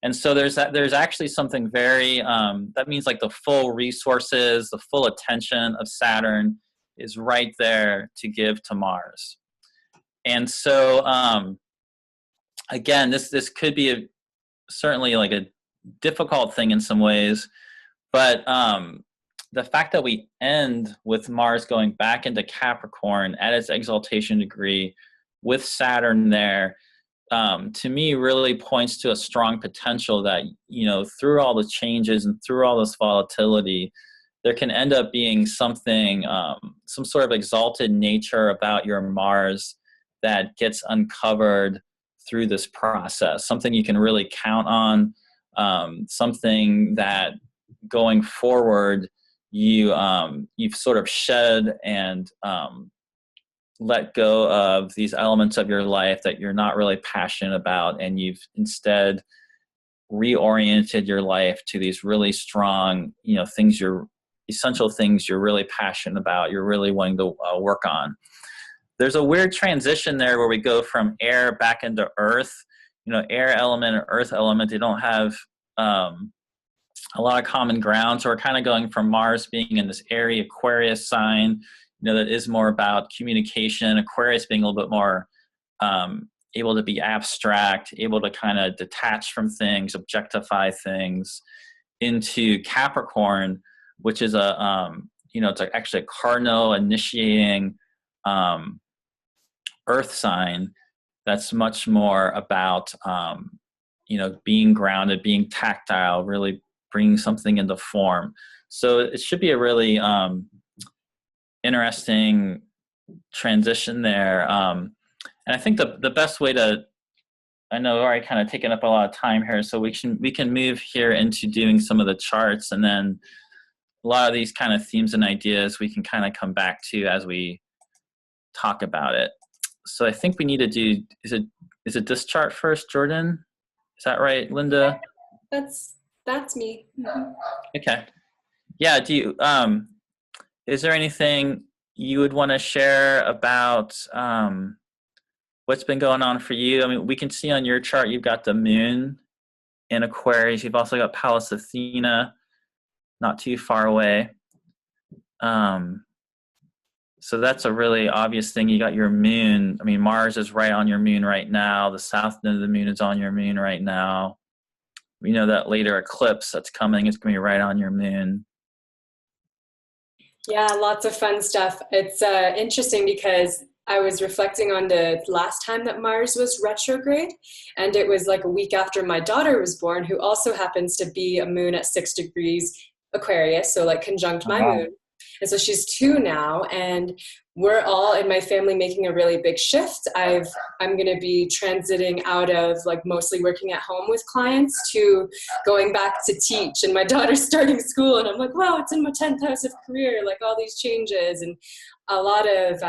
And so there's actually something very, that means like the full resources, the full attention of Saturn is right there to give to Mars. And so, again, this could be certainly like a difficult thing in some ways, but the fact that we end with Mars going back into Capricorn at its exaltation degree with Saturn there, to me really points to a strong potential that, you know, through all the changes and through all this volatility, there can end up being something, some sort of exalted nature about your Mars that gets uncovered through this process, something you can really count on, something that going forward you've sort of shed and let go of these elements of your life that you're not really passionate about, and you've instead reoriented your life to these really strong, you know, essential things you're really passionate about, you're really wanting to work on. There's a weird transition there where we go from air back into earth. You know, air element and earth element, they don't have a lot of common ground. So we're kind of going from Mars being in this airy Aquarius sign, you know, that is more about communication, Aquarius being a little bit more able to be abstract, able to kind of detach from things, objectify things, into Capricorn, which is it's actually a cardinal initiating earth sign that's much more about, being grounded, being tactile, really bringing something into form. So it should be a really interesting transition there. And I think the best way to, I know we've already kind of taken up a lot of time here, so we can move here into doing some of the charts, and then a lot of these kind of themes and ideas we can kind of come back to as we talk about it. So I think we need to do, is it this chart first, Jordan? Is that right, Linda?
That's me. Mm-hmm.
Okay. Yeah, do you, is there anything you would want to share about what's been going on for you? I mean, we can see on your chart you've got the moon in Aquarius. You've also got Pallas Athena not too far away. So that's a really obvious thing. You got your moon. I mean, Mars is right on your moon right now. The south node of the moon is on your moon right now. We know that later eclipse that's coming is going to be right on your moon.
Yeah, lots of fun stuff. It's interesting because I was reflecting on the last time that Mars was retrograde, and it was like a week after my daughter was born, who also happens to be a moon at 6 degrees Aquarius, so like conjunct my moon. And so she's 2 now, and we're all in my family making a really big shift. I'm going to be transiting out of like mostly working at home with clients to going back to teach. And my daughter's starting school, and I'm like, wow, it's in my 10th house of career, like all these changes. And a lot of,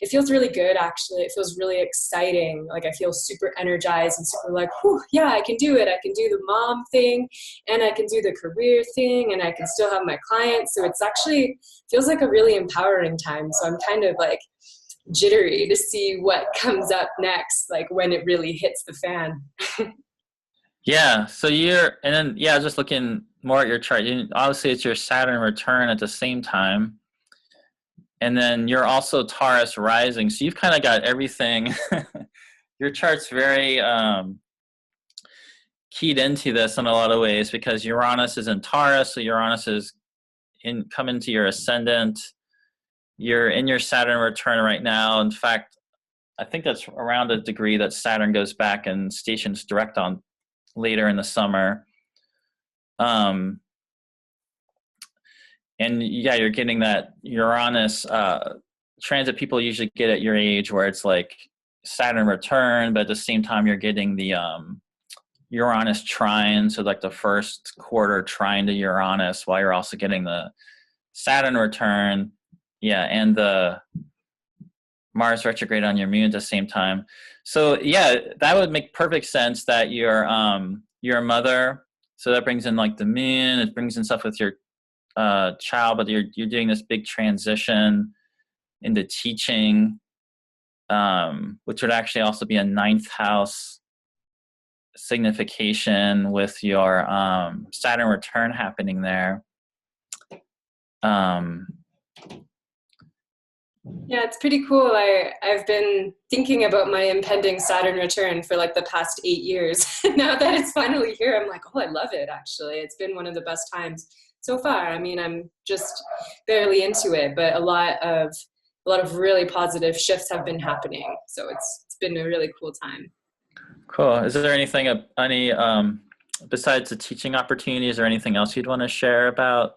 it feels really good, actually. It feels really exciting. Like I feel super energized and super like, whew, yeah, I can do it. I can do the mom thing, and I can do the career thing, and I can still have my clients. So it's actually feels like a really empowering time. So I'm kind of like jittery to see what comes up next, like when it really hits the fan.
Yeah. So just looking more at your chart, obviously it's your Saturn return at the same time. And then you're also Taurus rising. So you've kind of got everything. Your chart's very keyed into this in a lot of ways, because Uranus is in Taurus. So Uranus is come into your ascendant. You're in your Saturn return right now. In fact, I think that's around a degree that Saturn goes back and stations direct on later in the summer. And yeah, you're getting that Uranus transit people usually get at your age, where it's like Saturn return, but at the same time you're getting the Uranus trine, so like the first quarter trine to Uranus, while you're also getting the Saturn return, and the Mars retrograde on your moon at the same time. So yeah, that would make perfect sense that your mother So that brings in like the moon. It brings in stuff with your child, but you're doing this big transition into teaching, which would actually also be a ninth house signification with your Saturn return happening there.
Yeah, it's pretty cool. I've been thinking about my impending Saturn return for like the past 8 years. Now that it's finally here, I'm like, oh, I love it, actually. It's been one of the best times so far. I mean, I'm just barely into it, but a lot of really positive shifts have been happening. So it's been a really cool time.
Cool. Is there anything, besides the teaching opportunities or anything else you'd want to share about?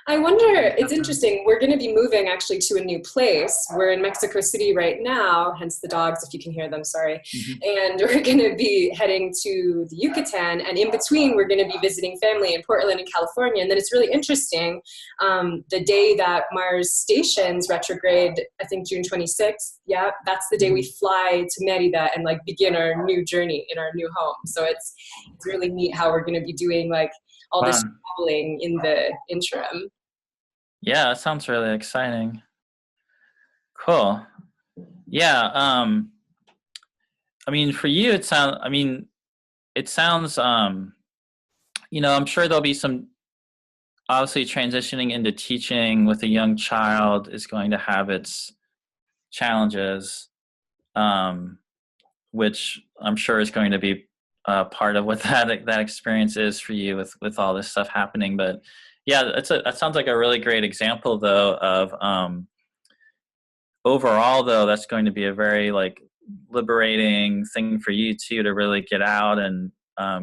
I wonder, it's interesting, we're going to be moving actually to a new place. We're in Mexico City right now, hence the dogs, if you can hear them, sorry. And we're going to be heading to the Yucatan, and in between we're going to be visiting family in Portland and California. And then it's really interesting, the day that Mars stations retrograde, I think June 26th, yeah, that's the day we fly to Merida and like begin our new journey in our new home. So it's really neat how we're going to be doing like all this traveling in the interim.
Yeah, that sounds really exciting. Cool. Yeah. I mean, for you, it sounds, I'm sure there'll be some, obviously transitioning into teaching with a young child is going to have its challenges, which I'm sure is going to be part of what that experience is for you with all this stuff happening. But yeah, that sounds like a really great example though of overall though, that's going to be a very like liberating thing for you too, to really get out and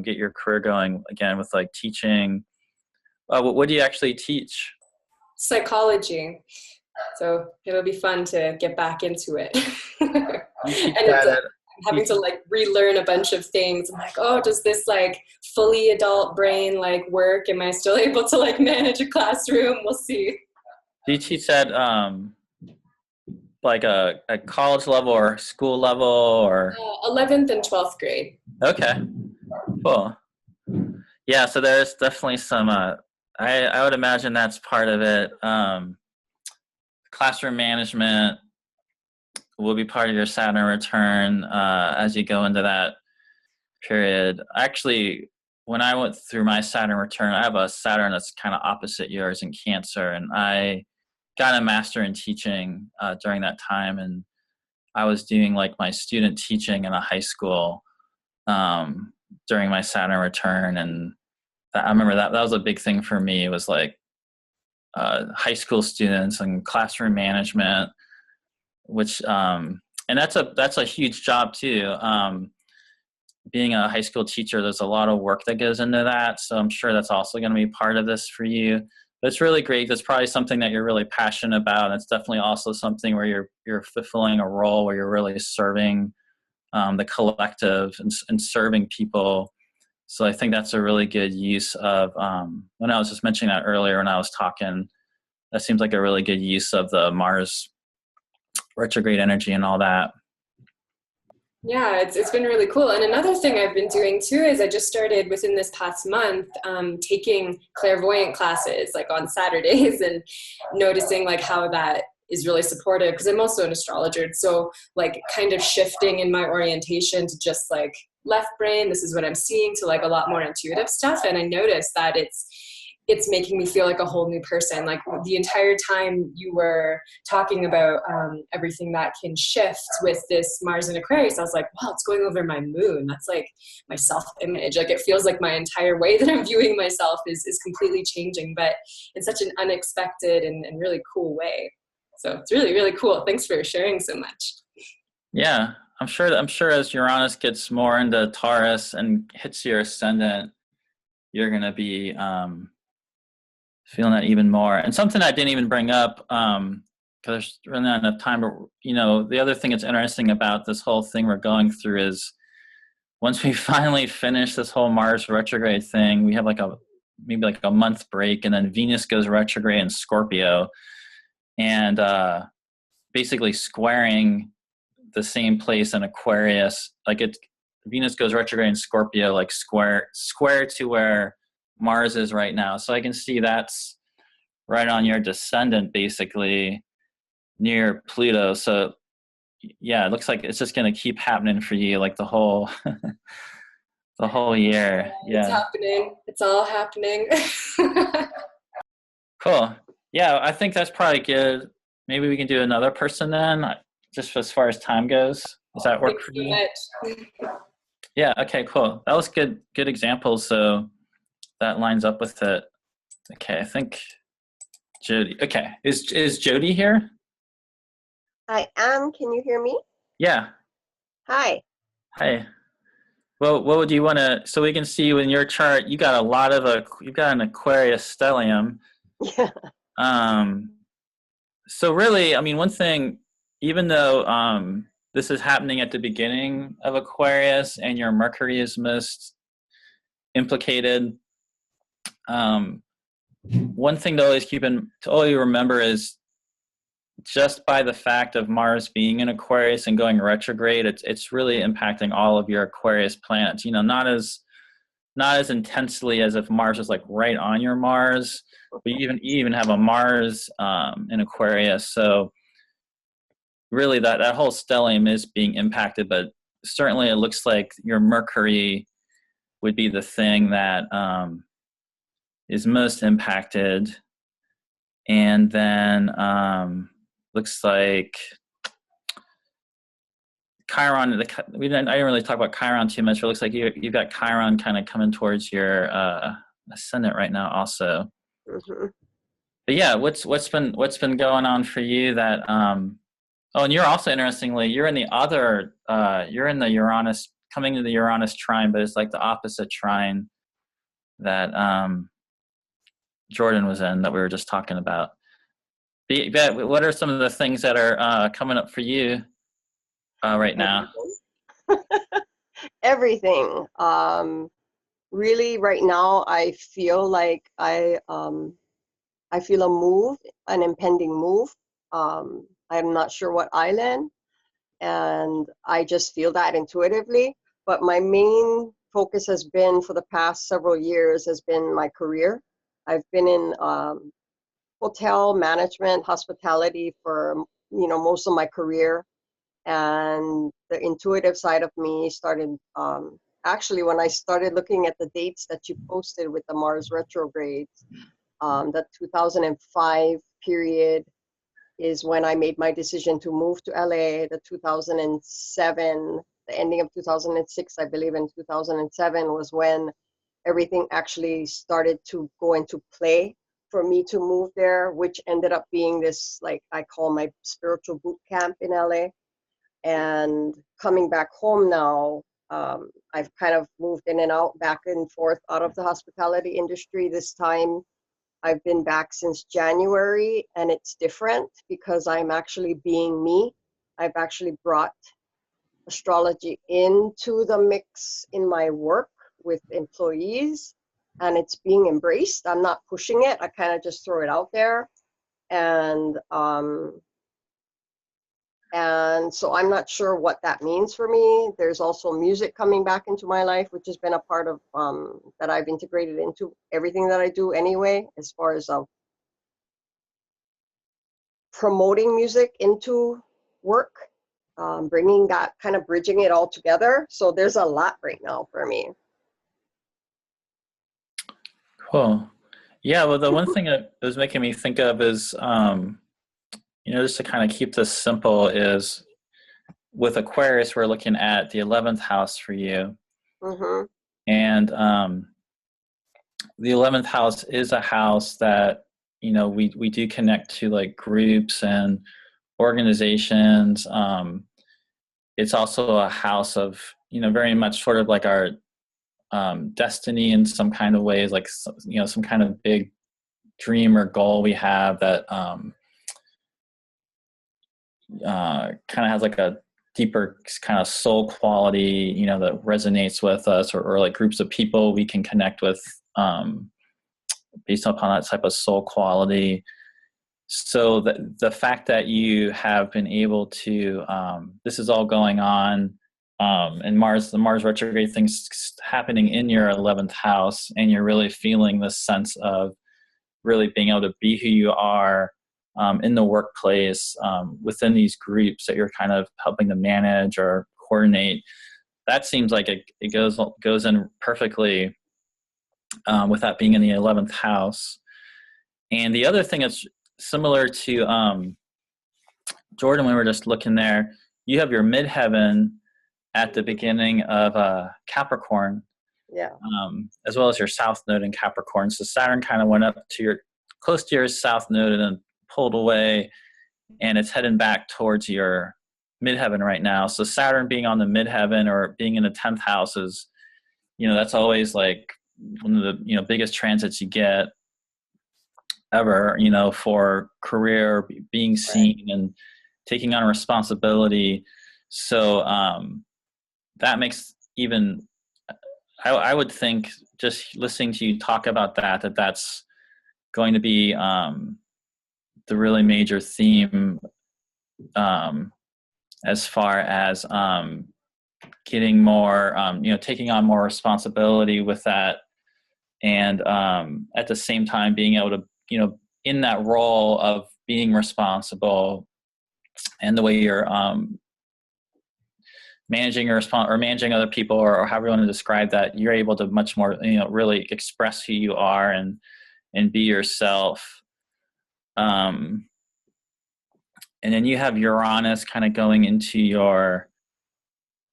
get your career going again with like teaching. What do you actually teach?
Psychology. So it'll be fun to get back into it. And I'm having to like relearn a bunch of things. I'm like, oh, does this like fully adult brain like work? Am I still able to like manage a classroom? We'll see.
Do you teach at like a college level or school level or
11th and 12th grade?
Okay, cool. Yeah, so there's definitely some I would imagine that's part of it. Classroom management will be part of your Saturn return as you go into that period. Actually, when I went through my Saturn return, I have a Saturn that's kind of opposite yours in Cancer, and I got a master in teaching during that time, and I was doing like my student teaching in a high school during my Saturn return, and I remember that was a big thing for me. It was like high school students and classroom management, which and that's a huge job too. Being a high school teacher, there's a lot of work that goes into that, so I'm sure that's also going to be part of this for you. But it's really great. That's probably something that you're really passionate about. It's definitely also something where you're fulfilling a role where you're really serving the collective and serving people. So I think that's a really good use of, when I was just mentioning that earlier when I was talking, that seems like a really good use of the Mars retrograde energy and all that.
Yeah, it's been really cool. And another thing I've been doing too is I just started within this past month taking clairvoyant classes like on Saturdays and noticing like how that is really supportive, because I'm also an astrologer. So like kind of shifting in my orientation to just like left brain, this is what I'm seeing, to like a lot more intuitive stuff. And I noticed that it's making me feel like a whole new person. Like the entire time you were talking about everything that can shift with this Mars in Aquarius, I was like, wow, it's going over my moon. That's like my self-image. Like it feels like my entire way that I'm viewing myself is completely changing, but in such an unexpected and really cool way. So it's really, really cool. Thanks for sharing so much.
Yeah, I'm sure as Uranus gets more into Taurus and hits your ascendant, you're going to be feeling that even more. And something I didn't even bring up, because there's really not enough time, but the other thing that's interesting about this whole thing we're going through is once we finally finish this whole Mars retrograde thing, we have maybe a month break, and then Venus goes retrograde in Scorpio, and basically squaring the same place in Aquarius. Like Venus goes retrograde in Scorpio, like square to where Mars is right now. So I can see that's right on your descendant, basically near Pluto. So yeah, it looks like it's just going to keep happening for you, like the whole the whole year.
It's
Yeah.
happening. It's all happening.
Cool. Yeah, I think that's probably good. Maybe we can do another person then, just as far as time goes. Does that work
Thanks
for
so
you?
much.
Yeah. Okay. Cool. That was good. Good examples. So that lines up with it. Okay. I think Jodi. Okay. Is Jodi here?
I am. Can you hear me?
Yeah.
Hi.
Hi. Well, what would you want to? So we can see you in your chart. You got a lot of you've got an Aquarius stellium.
Yeah.
So really, I mean, one thing, even though this is happening at the beginning of Aquarius and your Mercury is most implicated, one thing to always remember is just by the fact of Mars being in Aquarius and going retrograde, it's really impacting all of your Aquarius planets. You know, not as intensely as if Mars is like right on your Mars, but you even have a Mars in Aquarius. So really that whole stellium is being impacted, but certainly it looks like your Mercury would be the thing that is most impacted. And then looks like Chiron, I didn't really talk about Chiron too much, but it looks like you've got Chiron kind of coming towards your ascendant right now also.
Mm-hmm.
But yeah, what's been going on for you that oh, and you're also, interestingly, you're in the Uranus, coming to the Uranus trine, but it's like the opposite trine that Jordan was in, that we were just talking about. But what are some of the things that are coming up for you right now?
Everything. Really, right now, I feel like I feel a move, an impending move. I'm not sure what island, and I just feel that intuitively. But my main focus has been, for the past several years, has been my career. I've been in hotel management, hospitality for most of my career, and the intuitive side of me started actually when I started looking at the dates that you posted with the Mars retrograde. The 2005 period is when I made my decision to move to LA. The 2007, the ending of 2006, I believe in 2007 was when everything actually started to go into play for me to move there, which ended up being this, like I call my spiritual boot camp in LA. And coming back home now, I've kind of moved in and out, back and forth out of the hospitality industry. This time I've been back since January, and it's different because I'm actually being me. I've actually brought astrology into the mix in my work with employees, and it's being embraced. I'm not pushing it. I kind of just throw it out there. And so I'm not sure what that means for me. There's also music coming back into my life, which has been a part of that I've integrated into everything that I do anyway, as far as promoting music into work, bringing that, kind of bridging it all together. So there's a lot right now for me.
Cool. Yeah, well, the one thing that was making me think of is, just to kind of keep this simple, is with Aquarius, we're looking at the 11th house for you.
Mm-hmm.
And the 11th house is a house that, we do connect to, like groups and organizations. It's also a house of, very much sort of like our destiny in some kind of ways, like, some kind of big dream or goal we have that kind of has like a deeper kind of soul quality, that resonates with us, or like groups of people we can connect with based upon that type of soul quality. So the fact that you have been able to, this is all going on and the Mars retrograde thing's happening in your 11th house, and you're really feeling this sense of really being able to be who you are in the workplace, within these groups that you're kind of helping to manage or coordinate. That seems like it goes in perfectly with that being in the 11th house. And the other thing that's similar to Jordan, when we were just looking there, you have your midheaven at the beginning of Capricorn,
Yeah.
as well as your south node in Capricorn. So Saturn kind of went up to close to your south node and then pulled away, and it's heading back towards your midheaven right now. So Saturn being on the midheaven or being in the 10th house is, that's always like one of the, biggest transits you get ever, for career, being seen and taking on responsibility. So that makes even, I would think, just listening to you talk about that's going to be the really major theme as far as getting more, taking on more responsibility with that, and at the same time being able to, in that role of being responsible and the way you're managing your or managing other people, or however you want to describe that, you're able to much more, really express who you are and be yourself. And then you have Uranus kind of going into your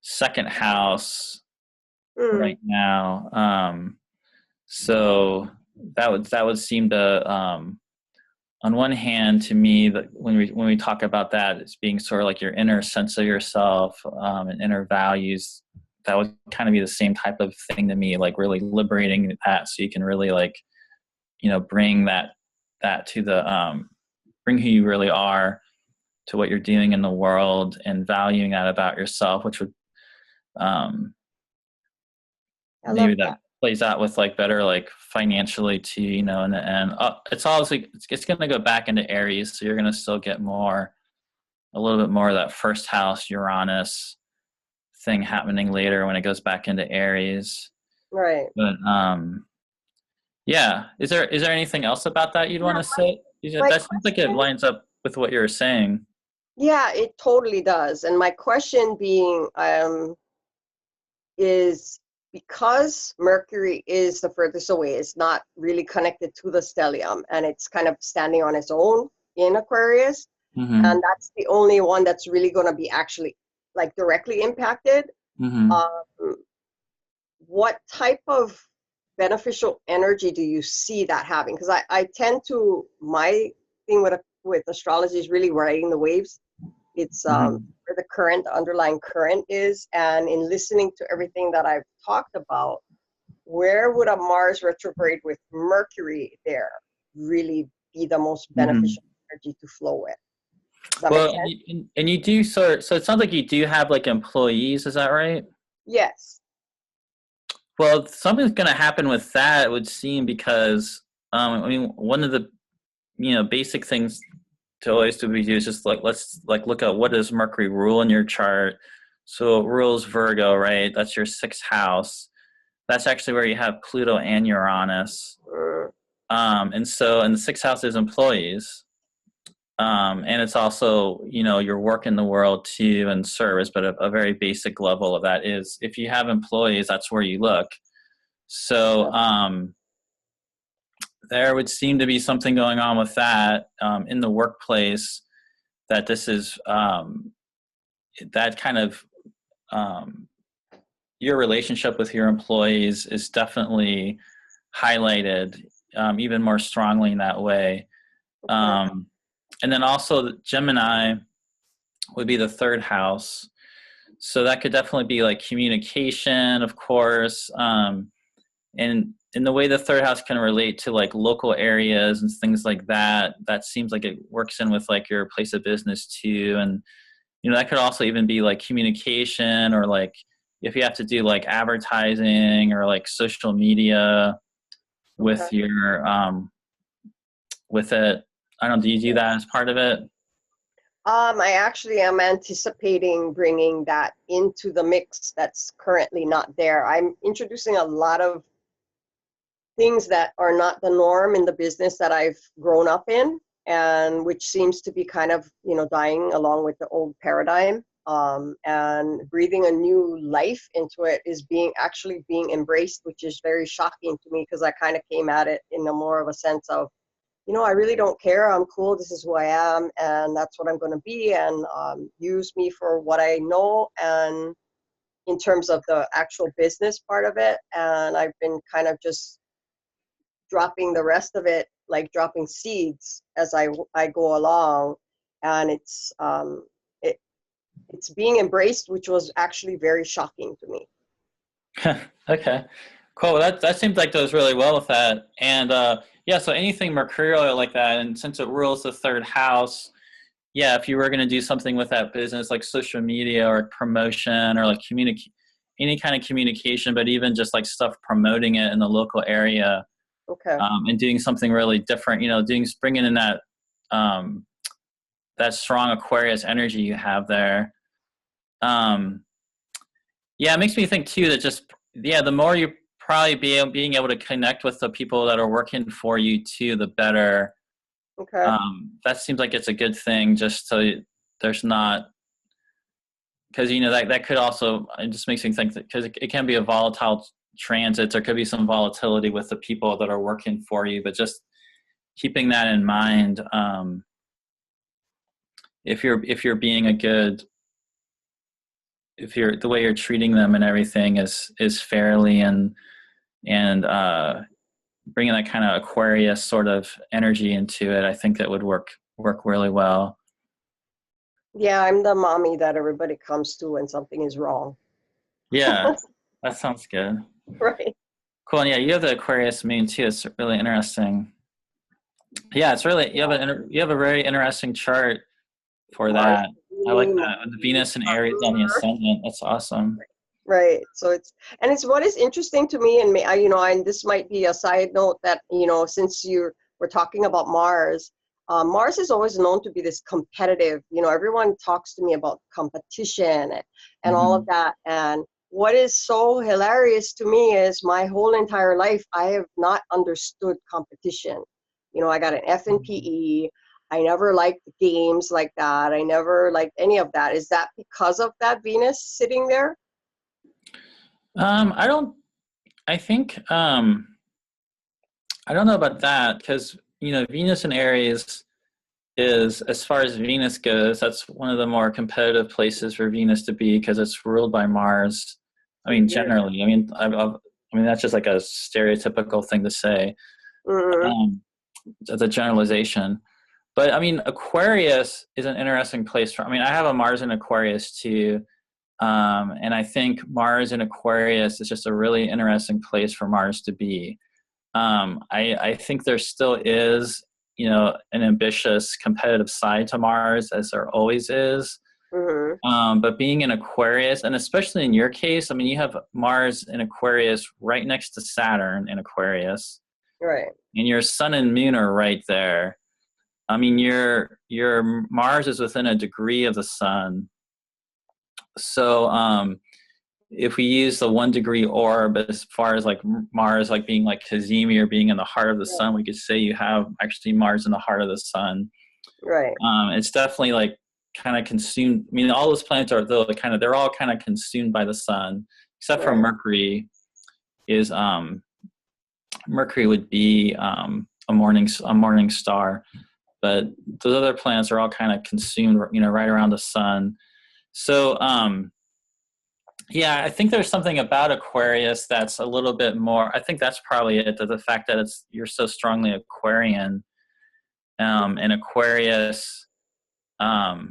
second house right now. So that would seem to, on one hand, to me, that when we talk about that, it's being sort of like your inner sense of yourself and inner values. That would kind of be the same type of thing to me, like really liberating that, so you can really bring that to the bring who you really are to what you're doing in the world, and valuing that about yourself, which would maybe that plays out with better financially too, in the end. It's obviously it's going to go back into Aries, so you're going to still get a little bit more of that first house Uranus thing happening later when it goes back into Aries.
Right.
But yeah, is there anything else about that you'd want to say? That seems like it lines up with what you were saying.
Yeah, it totally does. And my question being is, because Mercury is the furthest away, it's not really connected to the stellium, and it's kind of standing on its own in Aquarius,
Mm-hmm.
and that's the only one that's really going to be actually directly impacted.
Mm-hmm.
What type of beneficial energy do you see that having? Because I tend to, my thing with astrology is really riding the waves. It's where the underlying current is. And in listening to everything that I've talked about, where would a Mars retrograde with Mercury there really be the most beneficial energy to flow with? Does that make sense?
And you do so it sounds like you do have employees, is that right?
Yes.
Well, something's going to happen with that, it would seem, because one of the basic things to always do is just let's look at what does Mercury rule in your chart. So it rules Virgo, right? That's your 6th house. That's actually where you have Pluto and Uranus. And so, and the 6th house is employees. And it's also, your work in the world too, and service, but a very basic level of that is, if you have employees, that's where you look. So there would seem to be something going on with that in the workplace, that this is that kind of your relationship with your employees is definitely highlighted even more strongly in that way. And then also Gemini would be the 3rd house. So that could definitely be communication, of course. And in the way the 3rd house can relate to local areas and things like that, that seems like it works in with your place of business too. And, that could also even be communication, or if you have to do advertising or social media with your, with it. I don't know, do you do that as part of it?
I actually am anticipating bringing that into the mix that's currently not there. I'm introducing a lot of things that are not the norm in the business that I've grown up in, and which seems to be kind of, dying along with the old paradigm. And breathing a new life into it is actually being embraced, which is very shocking to me, because I kind of came at it in a more of a sense of, I really don't care. I'm cool. This is who I am, and that's what I'm going to be. And use me for what I know, and in terms of the actual business part of it. And I've been kind of just dropping the rest of it, like dropping seeds as I go along, and it's being embraced, which was actually very shocking to me.
Okay, cool. Well, that seems like goes really well with that. And yeah, so anything mercurial like that, and since it rules the third house, yeah, if you were going to do something with that business, like social media or promotion or like any kind of communication, but even just like stuff promoting it in the local area,
Okay.
And doing something really different, bringing in that that strong Aquarius energy you have there. Yeah, it makes me think too that the more you probably being able to connect with the people that are working for you too, the better.
Okay.
That seems like it's a good thing, just so there's not, because that could also, it just makes me think that, because it can be a volatile transit, there could be some volatility with the people that are working for you, but just keeping that in mind, if you're being the way you're treating them and everything is fairly, and bringing that kind of Aquarius sort of energy into it, I think that would work really well.
Yeah, I'm the mommy that everybody comes to when something is wrong.
Yeah, that sounds good.
Right.
Cool. And yeah, you have the Aquarius moon too. It's really interesting. Yeah, it's really, you have a very interesting chart for that. I like that. With the Venus and Aries on the ascendant. That's awesome.
Right. So it's what is interesting to me, and and this might be a side note that, since we're talking about Mars, Mars is always known to be this competitive, everyone talks to me about competition and all of that. And what is so hilarious to me is my whole entire life, I have not understood competition. I got an F in PE. I never liked games like that. I never liked any of that. Is that because of that Venus sitting there?
I don't know about that, because, Venus and Aries is, as far as Venus goes, that's one of the more competitive places for Venus to be, because it's ruled by Mars. I mean, generally, that's just like a stereotypical thing to say. As a generalization. But Aquarius is an interesting place I have a Mars in Aquarius too. And I think Mars in Aquarius is just a really interesting place for Mars to be. I think there still is, an ambitious competitive side to Mars, as there always is. But being in Aquarius, and especially in your case, you have Mars in Aquarius right next to Saturn in Aquarius.
Right.
And your sun and moon are right there. Your Mars is within a degree of the sun. So if we use the 1 degree orb as far as like Mars, like being like Kazemi, or being in the heart of the sun, we could say you have actually Mars in the heart of the sun.
Right.
It's definitely like kind of consumed. All those planets are they're all kind of consumed by the sun, except for Mercury. Mercury would be a morning star, but those other planets are all kind of consumed, right around the sun. So, yeah, I think there's something about Aquarius that's a little bit more. I think that's probably it. The fact that you're so strongly Aquarian, and Aquarius. Yeah,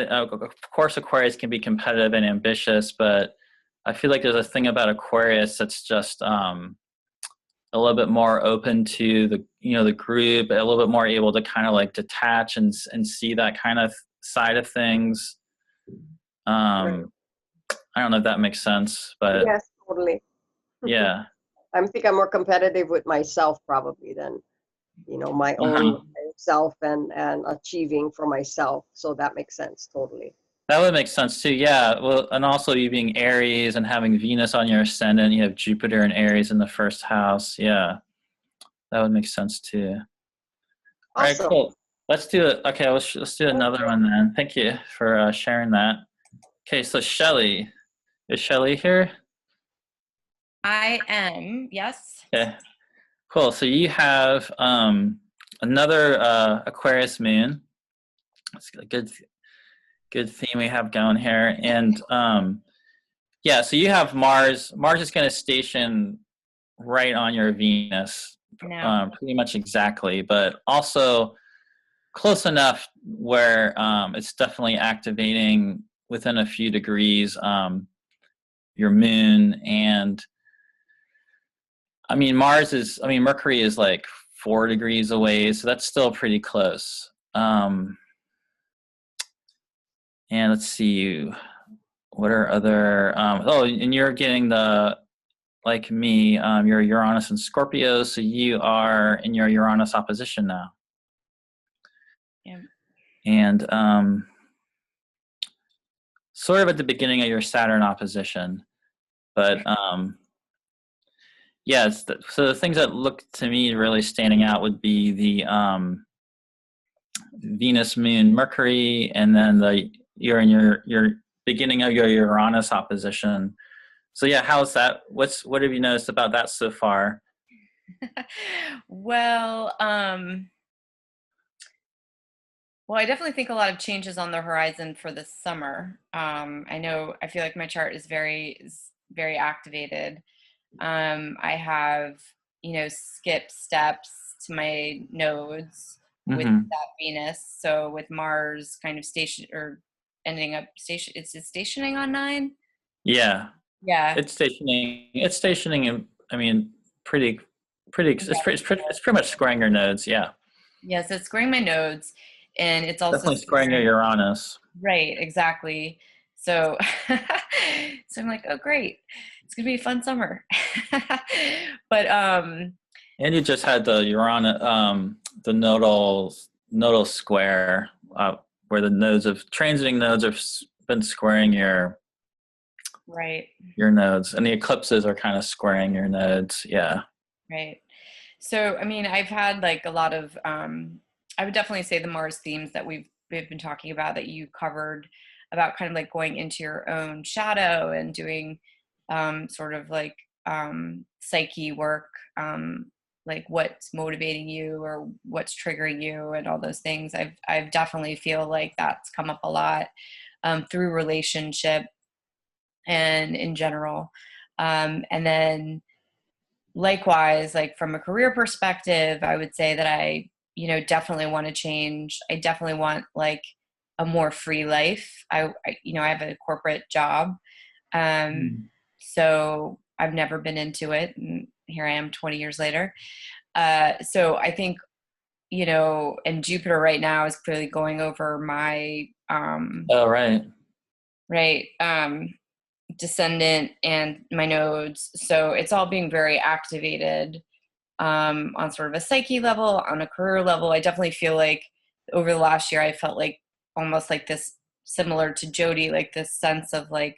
of course, Aquarius can be competitive and ambitious, but I feel like there's a thing about Aquarius that's just a little bit more open to the group, a little bit more able to kind of like detach and see that kind of side of things. I don't know if that makes sense, but
yes, totally.
Yeah.
I think I'm more competitive with myself probably than, my own self and achieving for myself. So that makes sense totally.
That would make sense too. Yeah. Well, and also you being Aries and having Venus on your ascendant, you have Jupiter and Aries in the first house. Yeah. That would make sense too. All right,
Awesome.
cool. Let's do it. Okay, let's do another one then. Thank you for sharing that. Okay, so Shelley. Is Shelley here?
I am, yes.
Okay, cool. So you have another Aquarius moon. It's a good theme we have going here. And yeah, so you have Mars. Mars is going to station right on your Venus, pretty much exactly, but also close enough where it's definitely activating within a few degrees your moon. And I mean, Mercury is like 4 degrees away, so that's still pretty close. And let's see, what are other, and you're getting like me, you're Uranus and Scorpio, so you are in your Uranus opposition now.
Yeah.
And sort of at the beginning of your Saturn opposition. But yeah, so the things that look to me really standing out would be the Venus, Moon, Mercury, and then you're in your beginning of your Uranus opposition. So yeah, how's that? What have you noticed about that so far?
Well, I definitely think a lot of changes on the horizon for this summer. I feel like my chart is very activated. I have, skip steps to my nodes with that Venus. So with Mars kind of ending up it's stationing on 9.
Yeah.
Yeah.
It's stationing. I mean, pretty. It's pretty much squaring your nodes. Yeah.
Yeah. So it's squaring my nodes, and it's also
definitely squaring your Uranus.
Right. Exactly. So, so I'm like, oh, great. It's gonna be a fun summer. But
and you just had the Uranus, the nodal square, where the transiting nodes have been squaring your nodes, and the eclipses are kind of squaring your nodes. Yeah.
Right. So, I mean, I've had like a lot of, I would definitely say the Mars themes that we've been talking about that you covered about kind of like going into your own shadow and doing sort of like psyche work, like what's motivating you or what's triggering you and all those things. I've definitely feel like that's come up a lot through relationship and in general. And then likewise, like from a career perspective, I would say that I definitely want to change. I definitely want like a more free life. I have a corporate job. So I've never been into it. And here I am 20 years later. So I think, and Jupiter right now is clearly going over my, right. Descendant and my nodes. So it's all being very activated on sort of a psyche level, on a career level. I definitely feel like over the last year, I felt like almost like this, similar to Jodi, like this sense of like,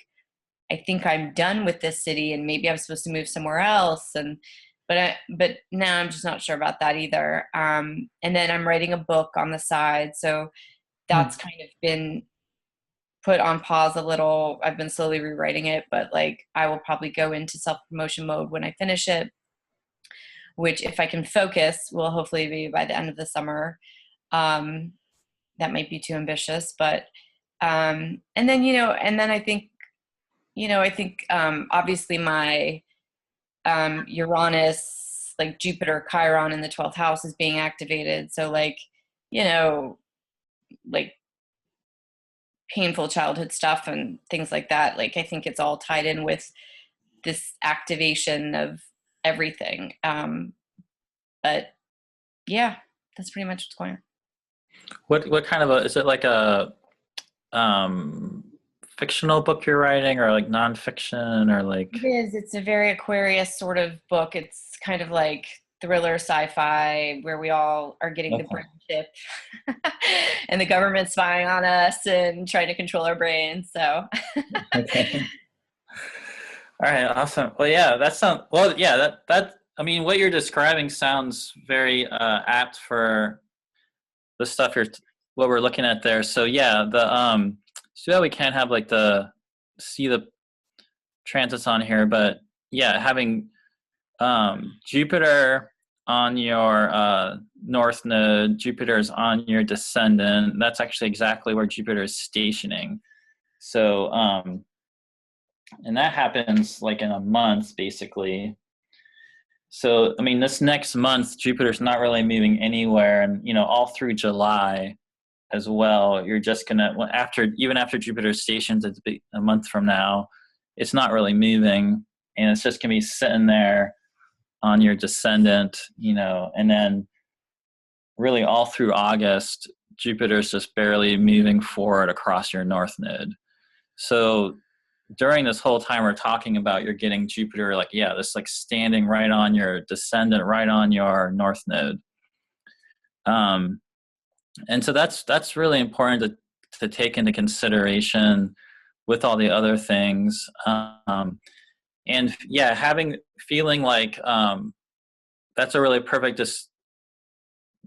I think I'm done with this city and maybe I'm supposed to move somewhere else. But now I'm just not sure about that either. And then I'm writing a book on the side. So that's kind of been put on pause a little. I've been slowly rewriting it, but like I will probably go into self-promotion mode when I finish it, which if I can focus will hopefully be by the end of the summer. That might be too ambitious, but and then I think obviously my Uranus, like Jupiter, Chiron in the 12th house is being activated. So like, like painful childhood stuff and things like that. Like, I think it's all tied in with this activation of everything. But yeah, that's pretty much what's going on.
What kind of is it like a fictional book you're writing, or like nonfiction, or like?
It is. It's a very Aquarius sort of book. It's kind of like thriller sci-fi where we all are getting the brain chip and the government spying on us and trying to control our brains. So
Okay. All right, awesome. Well, yeah, that I mean, what you're describing sounds very apt for the stuff what we're looking at there. So yeah, so that we can't have like see the transits on here, but yeah, having Jupiter on your north node, Jupiter's on your descendant. That's actually exactly where Jupiter is stationing. So and that happens like in a month, basically. So, I mean, this next month, Jupiter's not really moving anywhere, and all through July as well. You're just gonna even after Jupiter's stations, it's a month from now, it's not really moving, and it's just gonna be sitting there on your descendant, and then really all through August, Jupiter's just barely moving forward across your north node. So during this whole time we're talking about, you're getting Jupiter this standing right on your descendant, right on your north node. And so that's really important to take into consideration with all the other things. And yeah, feeling like that's a really perfect,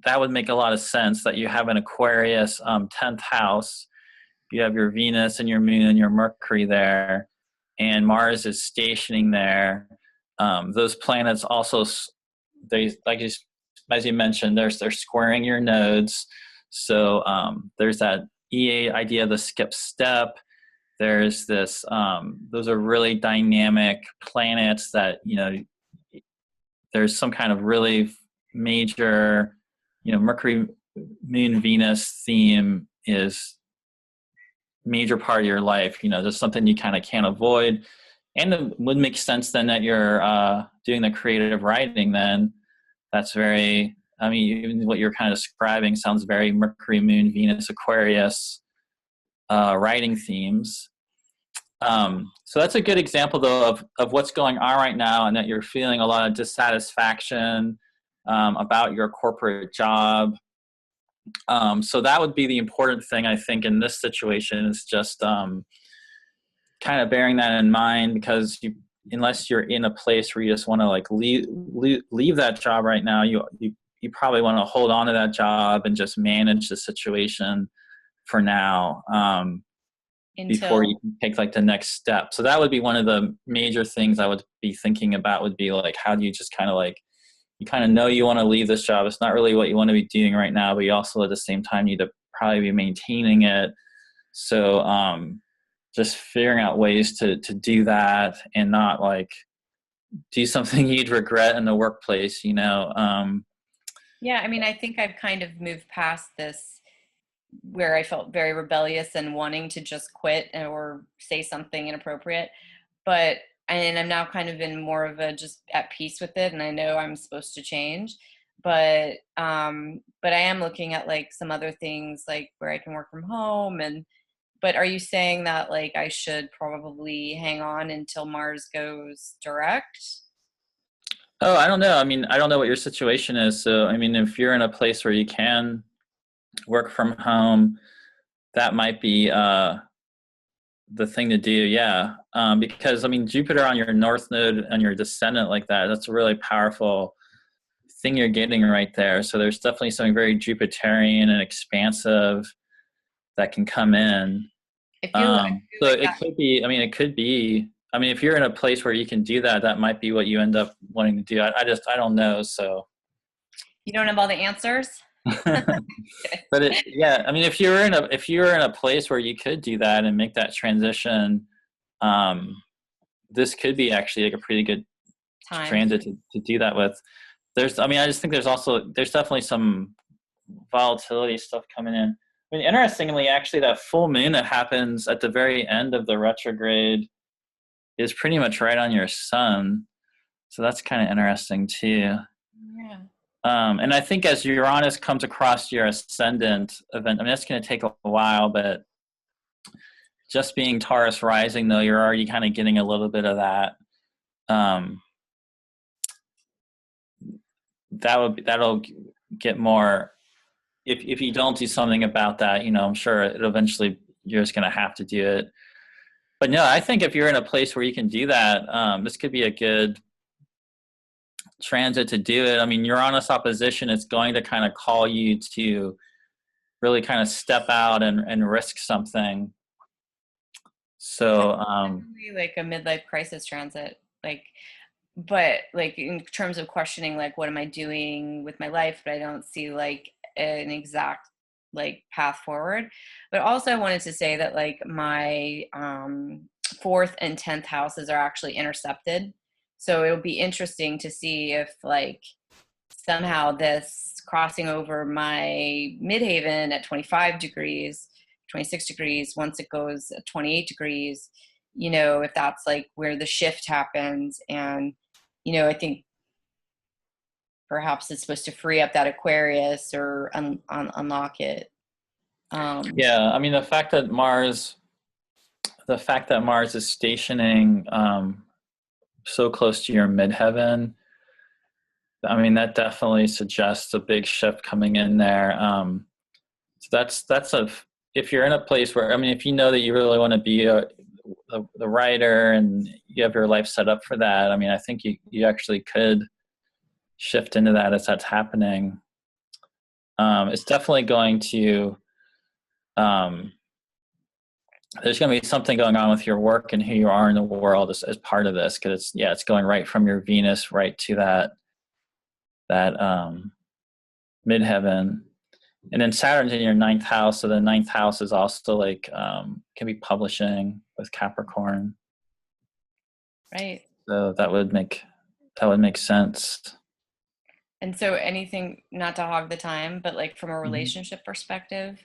that would make a lot of sense that you have an Aquarius 10th house. You have your Venus and your Moon and your Mercury there, and Mars is stationing there. Those planets also, as you mentioned, they're squaring your nodes. So there's that EA idea of the skip step. There's this, those are really dynamic planets that, there's some kind of really major, Mercury, Moon, Venus theme is major part of your life, just something you kind of can't avoid. And it would make sense then that you're doing the creative writing then. That's very, I mean, even what you're kind of describing sounds very Mercury, Moon, Venus, Aquarius writing themes. So that's a good example though of what's going on right now, and that you're feeling a lot of dissatisfaction about your corporate job. So that would be the important thing, I think, in this situation, is just kind of bearing that in mind, because unless you're in a place where you just want to leave that job right now, you probably want to hold on to that job and just manage the situation for now before you can take the next step. So that would be one of the major things I would be thinking about, would be how do you just kind of you kind of know you want to leave this job. It's not really what you want to be doing right now, but you also at the same time need to probably be maintaining it. So just figuring out ways to do that and not do something you'd regret in the workplace, Yeah,
I mean, I think I've kind of moved past this where I felt very rebellious and wanting to just quit or say something inappropriate. And I'm now kind of in more of a just at peace with it, and I know I'm supposed to change. But I am looking at some other things where I can work from home. But are you saying that I should probably hang on until Mars goes direct?
Oh, I don't know. I mean, I don't know what your situation is. So, I mean, if you're in a place where you can work from home, that might be the thing to do. Yeah. Because I mean, Jupiter on your north node and your descendant that's a really powerful thing you're getting right there. So there's definitely something very Jupiterian and expansive that can come in. It could be, if you're in a place where you can do that, that might be what you end up wanting to do. I don't know. So
you don't have all the answers?
But if you're in a place where you could do that and make that transition, this could be actually a pretty good transit to do that with. I just think there's definitely some volatility stuff coming in. I mean, interestingly, actually, that full moon that happens at the very end of the retrograde is pretty much right on your sun, so that's kind of interesting too.
Yeah.
And I think as Uranus comes across your ascendant event, that's going to take a while, but just being Taurus rising, though, you're already kind of getting a little bit of that that'll get more, if you don't do something about that, you know, I'm sure eventually you're just going to have to do it. But no, I think if you're in a place where you can do that, this could be a good transit to do it. I mean, Uranus opposition is going to kind of call you to really kind of step out and risk something. So
like a midlife crisis transit, like, but like in terms of questioning, like, what am I doing with my life? But I don't see like an exact like path forward. But also I wanted to say that like my 4th and 10th houses are actually intercepted. So it'll be interesting to see if like somehow this crossing over my midhaven at 25 degrees, 26 degrees, once it goes at 28 degrees, you know, if that's like where the shift happens. And, you know, I think perhaps it's supposed to free up that Aquarius or unlock it.
Yeah, I mean, the fact that Mars is stationing so close to your midheaven, I mean, that definitely suggests a big shift coming in there. So that's if you're in a place where, I mean, if you know that you really want to be the writer and you have your life set up for that, I mean, I think you actually could shift into that as that's happening. It's definitely going to, there's going to be something going on with your work and who you are in the world as part of this, because it's going right from your Venus right to that midheaven. And then Saturn's in your 9th house, so the 9th house is also like can be publishing with Capricorn.
Right.
So that would make sense.
And so anything, not to hog the time, but like from a relationship perspective,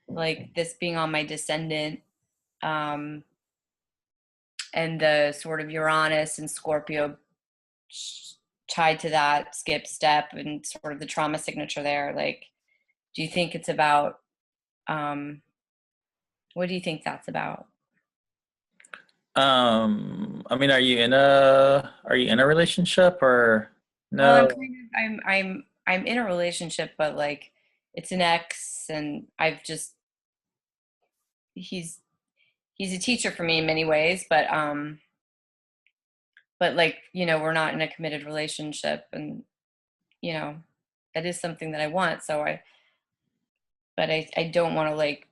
like this being on my descendant, and the sort of Uranus and Scorpio tied to that skip step and sort of the trauma signature there, like, do you think it's about, what do you think that's about?
I mean, are you in a relationship or no?
Well, I'm in a relationship, but like it's an ex, and he's a teacher for me in many ways, but like, you know, we're not in a committed relationship, and you know, that is something that I want. So I don't want to, like,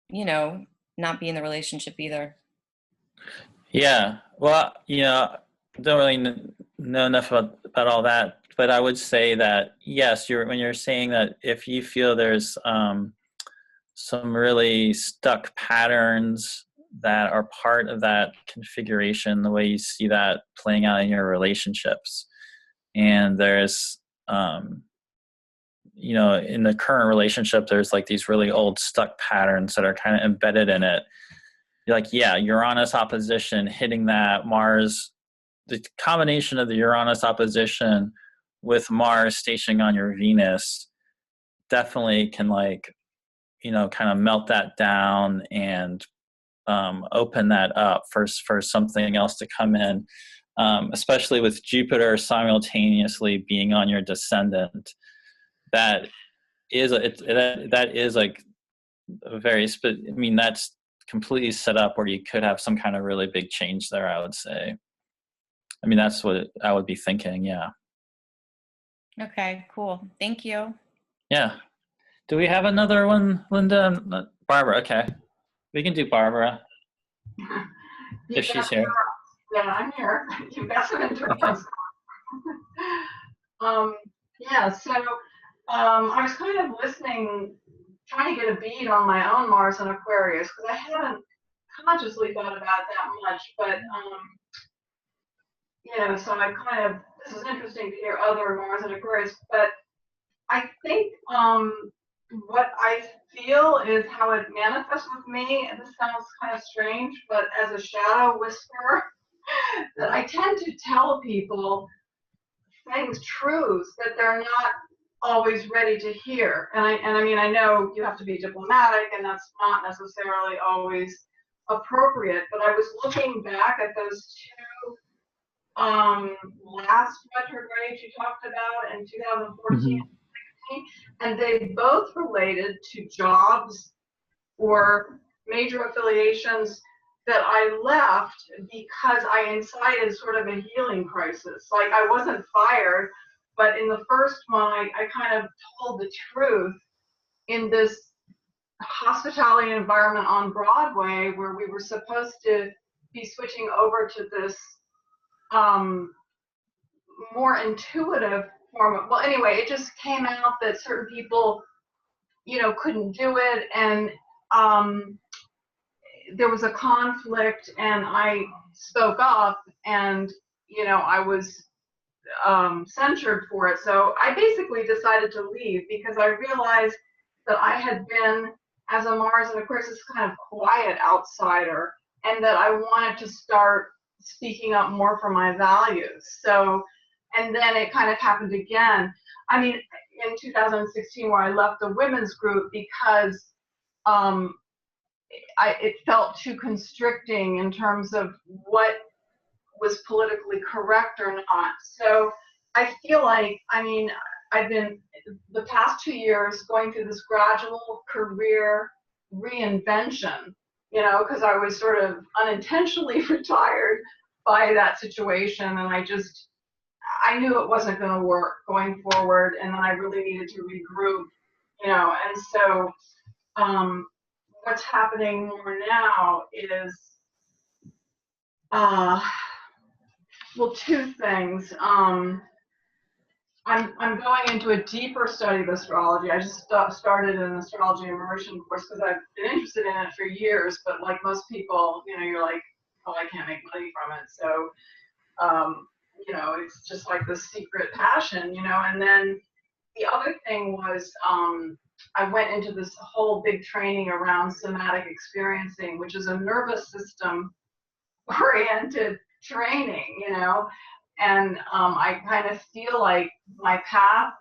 you know, not be in the relationship either.
Yeah. Well, you know, don't really know enough about all that, but I would say that yes, when you're saying that if you feel there's some really stuck patterns that are part of that configuration, the way you see that playing out in your relationships, and there's you know, in the current relationship, there's like these really old stuck patterns that are kind of embedded in it. You're like, yeah, Uranus opposition hitting that Mars, the combination of the Uranus opposition with Mars stationing on your Venus definitely can, like, you know, kind of melt that down and open that up for something else to come in, especially with Jupiter simultaneously being on your descendant. That is like a very I mean, that's completely set up where you could have some kind of really big change there, I would say. I mean, that's what I would be thinking. Yeah.
Okay, cool. Thank you.
Yeah. Do we have another one, Linda? Barbara. Okay. We can do Barbara. If she's here.
Yeah, I'm here. You got some interruptions. Yeah, so I was kind of listening, trying to get a bead on my own Mars and Aquarius, because I haven't consciously thought about that much, but you know, so I kind of, this is interesting to hear other Mars and Aquarius, but I think what I feel is how it manifests with me, and this sounds kind of strange, but as a shadow whisperer, that I tend to tell people things, truths that they're not always ready to hear. And I mean, I know you have to be diplomatic, and that's not necessarily always appropriate, but I was looking back at those two last retrograde you talked about in 2014, and they both related to jobs or major affiliations that I left because I incited sort of a healing crisis. Like, I wasn't fired, but in the first one, I kind of told the truth in this hospitality environment on Broadway where we were supposed to be switching over to this more intuitive form of, well, anyway, it just came out that certain people, you know, couldn't do it, and there was a conflict, and I spoke up, and, you know, I was censured for it. So I basically decided to leave because I realized that I had been, as a Mars and Aquarius, this kind of quiet outsider, and that I wanted to start speaking up more for my values. So, and then it kind of happened again. I mean, in 2016, where I left the women's group because it felt too constricting in terms of what was politically correct or not. So I feel like, I mean, I've been the past 2 years going through this gradual career reinvention, you know, because I was sort of unintentionally retired by that situation, and I knew it wasn't going to work going forward, and then I really needed to regroup, you know. And so what's happening more now is well, two things. I'm going into a deeper study of astrology. I just started an astrology immersion course because I've been interested in it for years, but like most people, you know, you're like, oh, I can't make money from it. So, you know, it's just like the secret passion, you know. And then the other thing was I went into this whole big training around somatic experiencing, which is a nervous system oriented training, you know. And I kind of feel like my path,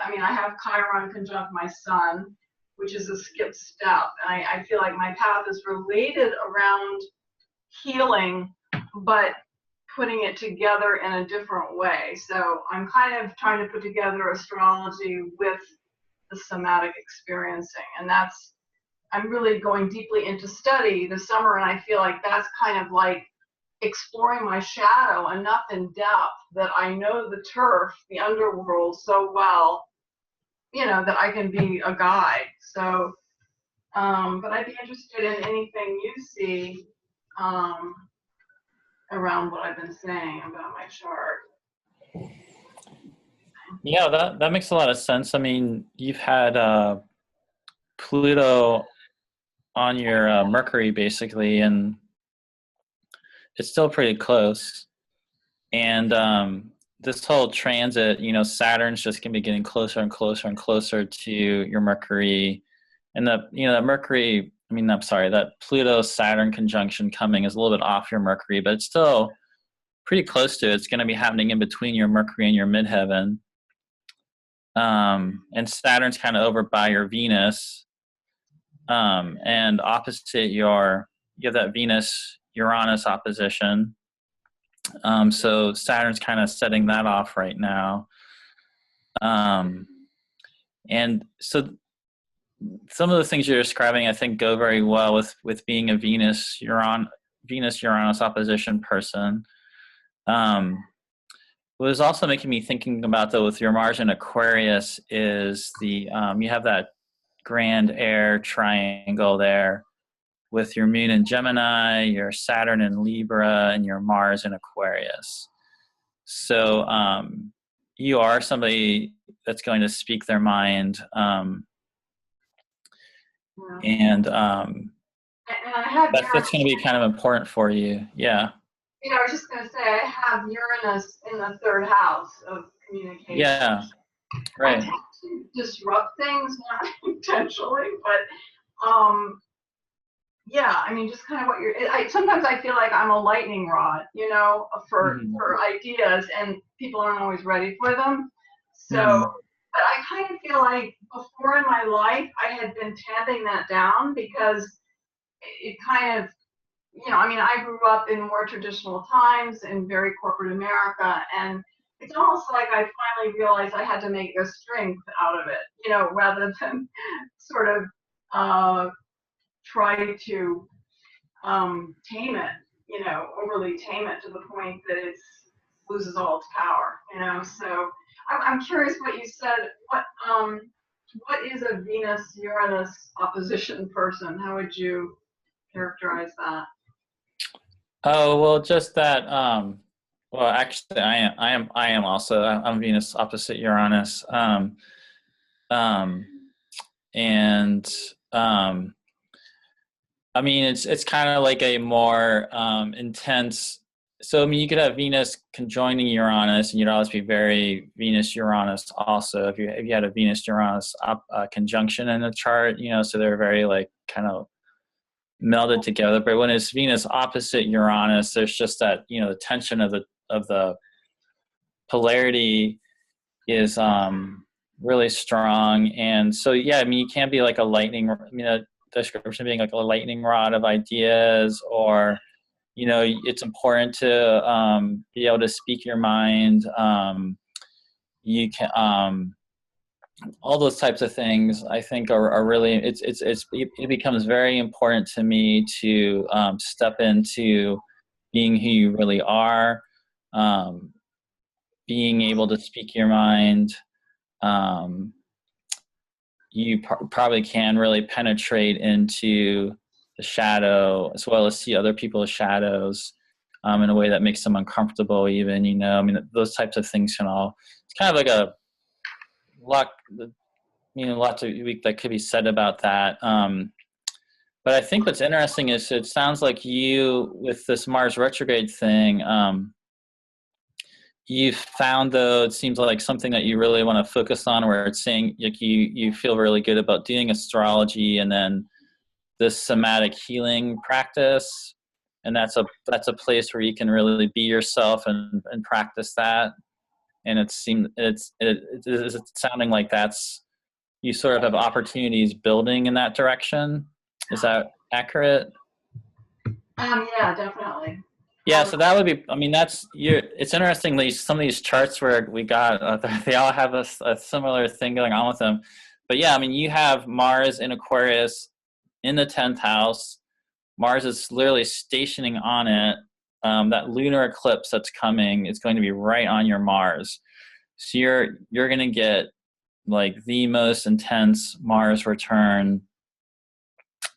I mean, I have Chiron conjunct my sun, which is a skip step. And I feel like my path is related around healing, but putting it together in a different way. So I'm kind of trying to put together astrology with the somatic experiencing. And that's, I'm really going deeply into study this summer. And I feel like that's kind of like exploring my shadow enough in depth that I know the turf, the underworld so well, you know, that I can be a guide. So, but I'd be interested in anything you see around what I've been saying about my chart.
Yeah, that makes a lot of sense. I mean, you've had Pluto on your Mercury basically, and it's still pretty close. And this whole transit, you know, Saturn's just going to be getting closer and closer and closer to your Mercury. And that Pluto-Saturn conjunction coming is a little bit off your Mercury, but it's still pretty close to it. It's going to be happening in between your Mercury and your midheaven. And Saturn's kind of over by your Venus. And opposite you have that Venus-Uranus opposition. So Saturn's kind of setting that off right now. And so some of the things you're describing, I think, go very well with being a Venus-Uranus opposition person. What was also making me thinking about, though, with your Mars in Aquarius is you have that grand air triangle there with your Moon in Gemini, your Saturn in Libra, and your Mars in Aquarius. So you are somebody that's going to speak their mind. And
I have
that's going to be kind of important for you. Yeah.
You know, I was just going to say, I have Uranus in the third house of communication.
Yeah, right.
I tend to disrupt things, not intentionally, but yeah, I mean, just kind of what sometimes I feel like I'm a lightning rod, you know, for ideas, and people aren't always ready for them. So, but I kind of feel like before in my life, I had been tamping that down because it kind of, you know, I mean, I grew up in more traditional times in very corporate America, and it's almost like I finally realized I had to make a strength out of it, you know, rather than sort of try to tame it, you know, overly tame it to the point that it loses all its power, you know. So I'm curious what you said. What is a Venus-Uranus opposition person? How would you characterize that?
Oh, well, just that. Well, actually, I am also. I'm Venus opposite Uranus. And I mean, it's kind of like a more intense. So I mean, you could have Venus conjoining Uranus, and you'd always be very Venus-Uranus. Also, if you had a Venus-Uranus conjunction in the chart, you know, so they're very like kind of melded together. But when it's Venus opposite Uranus, there's just that, you know, the tension of the polarity is really strong. And so yeah, I mean, you can't be like a lightning. I mean, a description being like a lightning rod of ideas, or you know, it's important to be able to speak your mind. You can all those types of things I think are really, it becomes very important to me to step into being who you really are, being able to speak your mind. You probably can really penetrate into the shadow as well as see other people's shadows in a way that makes them uncomfortable even, you know. I mean, those types of things can all, it's kind of like a luck, you know, lots of that could be said about that. But I think what's interesting is it sounds like you, with this Mars retrograde thing, you found, though, it seems like something that you really want to focus on, where it's saying like you feel really good about doing astrology and then this somatic healing practice, and that's a place where you can really be yourself and practice that. And it's sounding like that's, you sort of have opportunities building in that direction. Is that accurate?
Yeah, definitely.
Yeah, so that would be, I mean, it's interestingly, some of these charts where we got, they all have a similar thing going on with them. But yeah, I mean, you have Mars in Aquarius in the 10th house. Mars is literally stationing on it. That lunar eclipse that's coming is going to be right on your Mars. So you're going to get like the most intense Mars return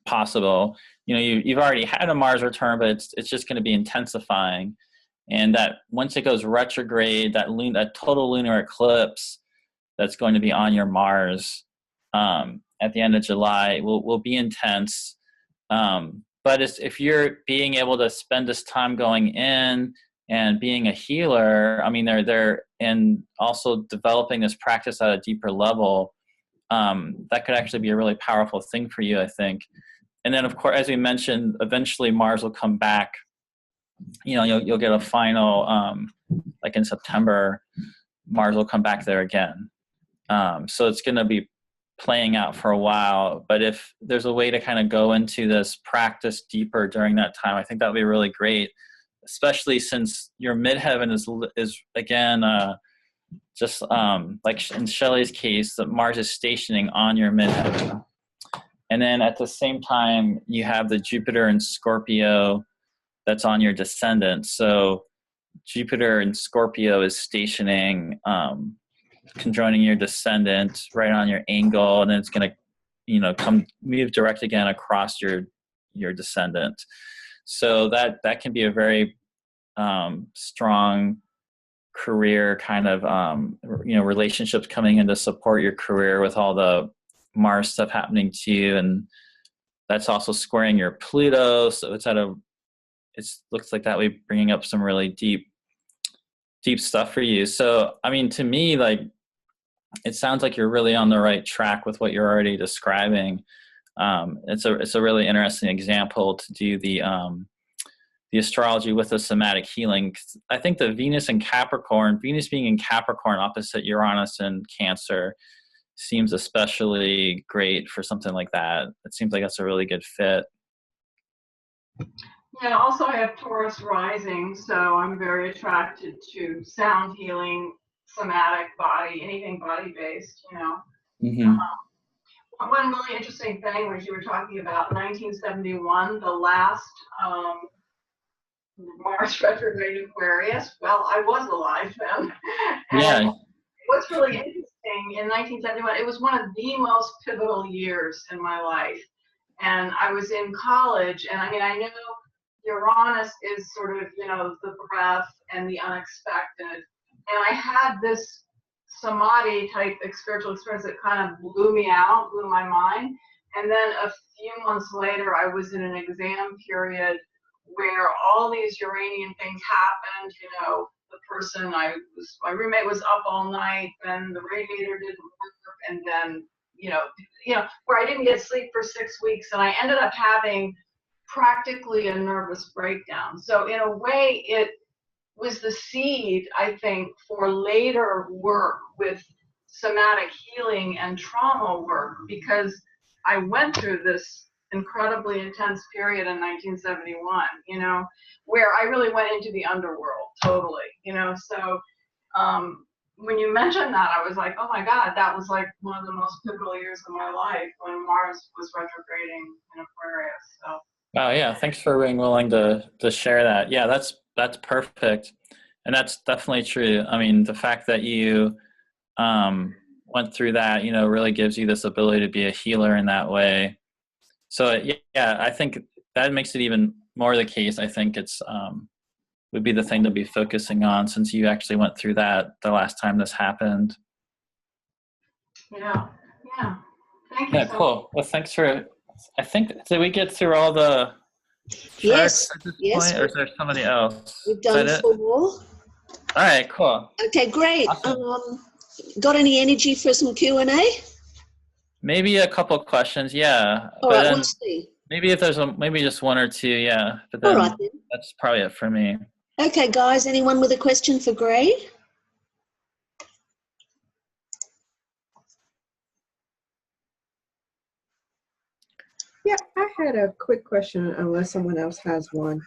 possible. You know, you've already had a Mars return, but it's just going to be intensifying. And that once it goes retrograde, that total lunar eclipse that's going to be on your Mars at the end of July will be intense. But if you're being able to spend this time going in and being a healer, I mean, they're and also developing this practice at a deeper level, that could actually be a really powerful thing for you, I think. And then, of course, as we mentioned, eventually Mars will come back. You know, you'll get a final, like in September, Mars will come back there again. So it's going to be playing out for a while. But if there's a way to kind of go into this practice deeper during that time, I think that would be really great, especially since your midheaven is again, just like in Shelley's case, that Mars is stationing on your midheaven. And then at the same time, you have the Jupiter in Scorpio that's on your descendant. So Jupiter in Scorpio is stationing, conjoining your descendant right on your angle, and then it's going to, you know, move direct again across your descendant. So that can be a very strong career kind of, you know, relationships coming in to support your career with all the Mars stuff happening to you. And that's also squaring your Pluto. So it looks like that way bringing up some really deep stuff for you. So, I mean, to me, like, it sounds like you're really on the right track with what you're already describing. It's a really interesting example to do the astrology with the somatic healing. I think the Venus being in Capricorn opposite Uranus and Cancer seems especially great for something like that. It seems like that's a really good fit.
Yeah, also I have Taurus rising, so I'm very attracted to sound healing, somatic body, anything body based, you know.
Mm-hmm.
One really interesting thing was you were talking about 1971, the last Mars retrograde in Aquarius. Well, I was alive then. And
Yeah.
what's really interesting, in 1971, it was one of the most pivotal years in my life. And I was in college, and I mean, I know Uranus is sort of, you know, the breath and the unexpected. And I had this samadhi type spiritual experience that kind of blew me out, blew my mind. And then a few months later, I was in an exam period where all these Uranian things happened. You know, my roommate was up all night, then the radiator didn't work, and then, where I didn't get sleep for 6 weeks, and I ended up having practically a nervous breakdown. So in a way, it was the seed, I think, for later work with somatic healing and trauma work, because I went through this incredibly intense period in 1971, where I really went into the underworld totally, so when you mentioned that, I was like, oh my God, that was like one of the most pivotal years of my life when Mars was retrograding in Aquarius. So.
Oh yeah, thanks for being willing to share that. Yeah, that's perfect, and that's definitely true. I mean, the fact that you went through that, really gives you this ability to be a healer in that way. So yeah, I think that makes it even more the case. I think it's would be the thing to be focusing on, since you actually went through that the last time this happened.
Yeah. Thank you.
Yeah, cool. Well, thanks for. I think, did we get through all the
Yes.
charts at this
Yes.
point, or is there somebody else?
We've done 4.
All right, cool.
Okay, great.
Awesome.
Got any energy for some Q&A?
Maybe a couple of questions, yeah.
All right, we'll see.
Maybe if there's maybe just one or two, yeah. But then,
all right, then.
That's probably it for me.
Okay, guys, anyone with a question for Gray?
Yeah, I had a quick question, unless someone else has one.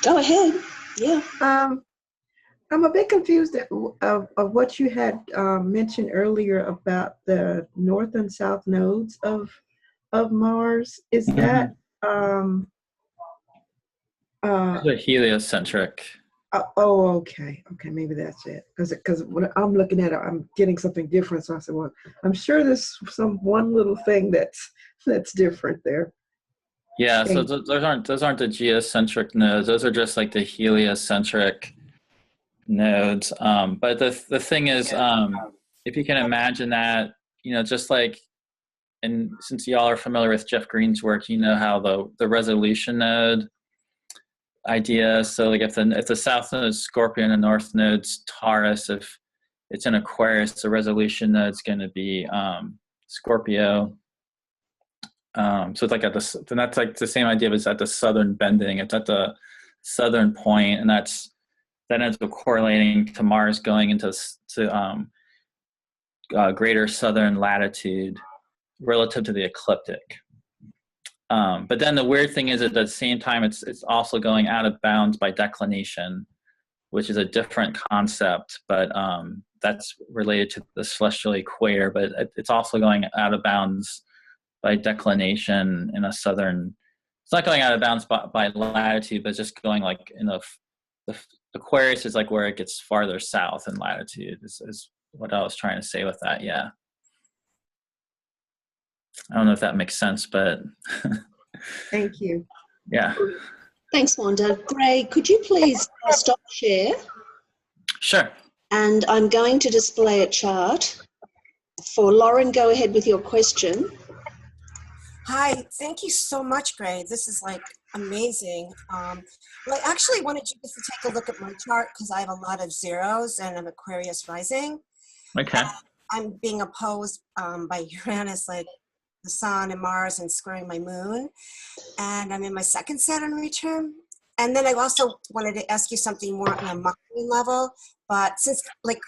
Go ahead. Yeah.
I'm a bit confused of what you had mentioned earlier about the north and south nodes of Mars. Is that
They're heliocentric.
Okay, maybe that's it. Because when I'm looking at it, I'm getting something different. So I said, well, I'm sure there's one little thing that's different there.
Yeah, so those aren't the geocentric nodes. Those are just like the heliocentric nodes. But the thing is, if you can imagine that, just like, and since y'all are familiar with Jeff Green's work, you know how the resolution node idea. So like if the south node is Scorpio and the north node's Taurus, if it's in Aquarius, the resolution node's going to be Scorpio. So it's like then that's like the same idea as at the southern bending. It's at the southern point, and then ends up correlating to Mars going into greater southern latitude relative to the ecliptic. But then the weird thing is, at the same time, it's also going out of bounds by declination, which is a different concept, but that's related to the celestial equator. But it's also going out of bounds by declination in a southern. It's not going out of bounds by latitude, but just going like in the Aquarius is like where it gets farther south in latitude. Is what I was trying to say with that. Yeah. I don't know if that makes sense, but
Thank you.
Yeah.
Thanks, Wanda. Gray, could you please stop share?
Sure.
And I'm going to display a chart. For Lauren, go ahead with your question.
Hi, thank you so much, Gray. This is like amazing. Well, I actually wanted you just to take a look at my chart because I have a lot of zeros and I'm Aquarius rising.
Okay.
I'm being opposed by Uranus, like the Sun and Mars, and squaring my moon. And I'm in my second Saturn return. And then I also wanted to ask you something more on a mind level. But since like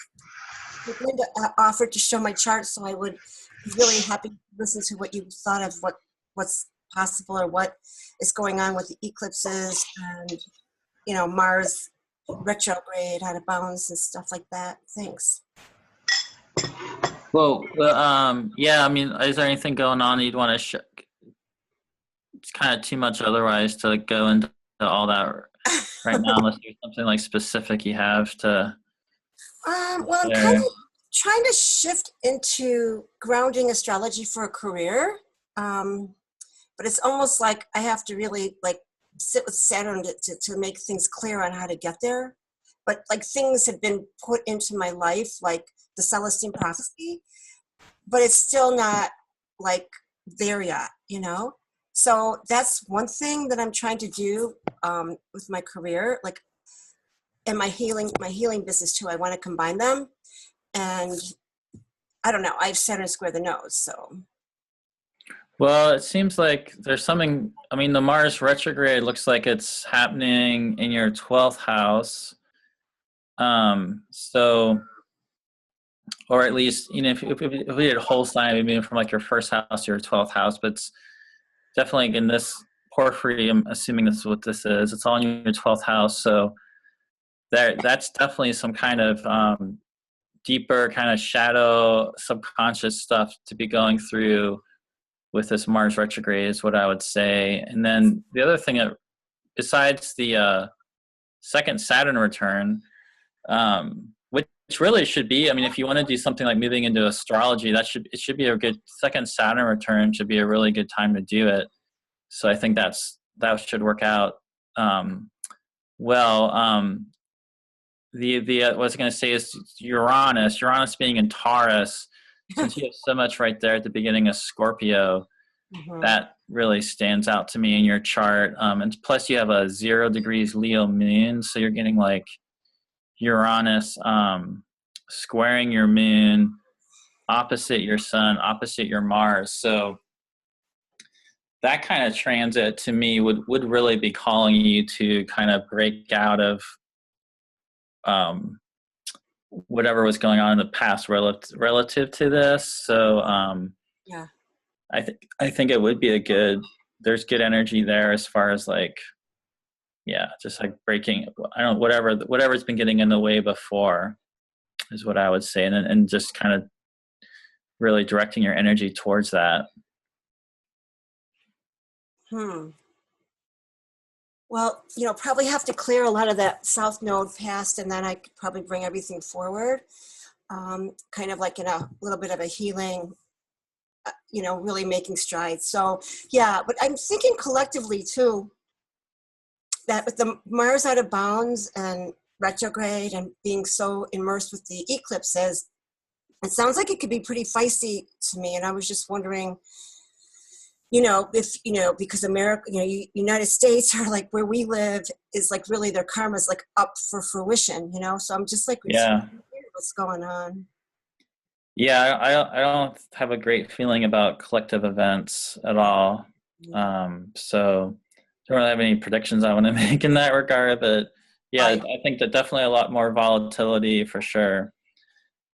Linda offered to show my chart, so I would be really happy to listen to what you thought of what's possible, or what is going on with the eclipses and, you know, Mars retrograde out of bounds and stuff like that. Thanks.
Well, yeah, I mean, is there anything going on that you'd want to it's kind of too much otherwise to go into all that right now, unless there's something like specific you have to.
Well, I'm kind of trying to shift into grounding astrology for a career. But it's almost like I have to really like sit with Saturn to make things clear on how to get there. But like things have been put into my life, like the Celestine prophecy, but it's still not like there yet, you know? So that's one thing that I'm trying to do with my career, like, and my healing business too. I want to combine them, and I don't know. I have Saturn square the nose, so.
Well, it seems like there's something. I mean, the Mars retrograde looks like it's happening in your 12th house. So, or at least, you know, if we did whole sign, it'd be from like your first house to your 12th house, but it's definitely in this porphyry. I'm assuming this is what this is. It's all in your 12th house, so that's definitely some kind of deeper kind of shadow subconscious stuff to be going through with this Mars retrograde is what I would say. And then the other thing, besides the second Saturn return, which really should be, I mean, if you want to do something like moving into astrology, it should be a good second Saturn return, should be a really good time to do it. So I think that should work out well. What I was going to say is Uranus being in Taurus, since you have so much right there at the beginning of Scorpio, that really stands out to me in your chart. And plus you have a 0 degrees Leo moon, so you're getting like Uranus squaring your moon, opposite your sun, opposite your Mars. So that kind of transit to me would really be calling you to kind of break out of whatever was going on in the past relative to this. So
yeah,
I think it would be there's good energy there as far as like, yeah, just like breaking, I don't know, whatever's been getting in the way before is what I would say. And just kind of really directing your energy towards that.
Well, you know, probably have to clear a lot of that south node past, and then I could probably bring everything forward, kind of like in a little bit of a healing, you know, really making strides. So yeah, but I'm thinking collectively too, that with the Mars out of bounds and retrograde and being so immersed with the eclipses, it sounds like it could be pretty feisty to me. And I was just wondering, you know, if, you know, because America, you know, United States, or like where we live is like really their karma is like up for fruition, you know? So I'm just like,
yeah,
what's going on?
Yeah, I don't have a great feeling about collective events at all. So don't really have any predictions I want to make in that regard, but yeah, I think that definitely a lot more volatility for sure.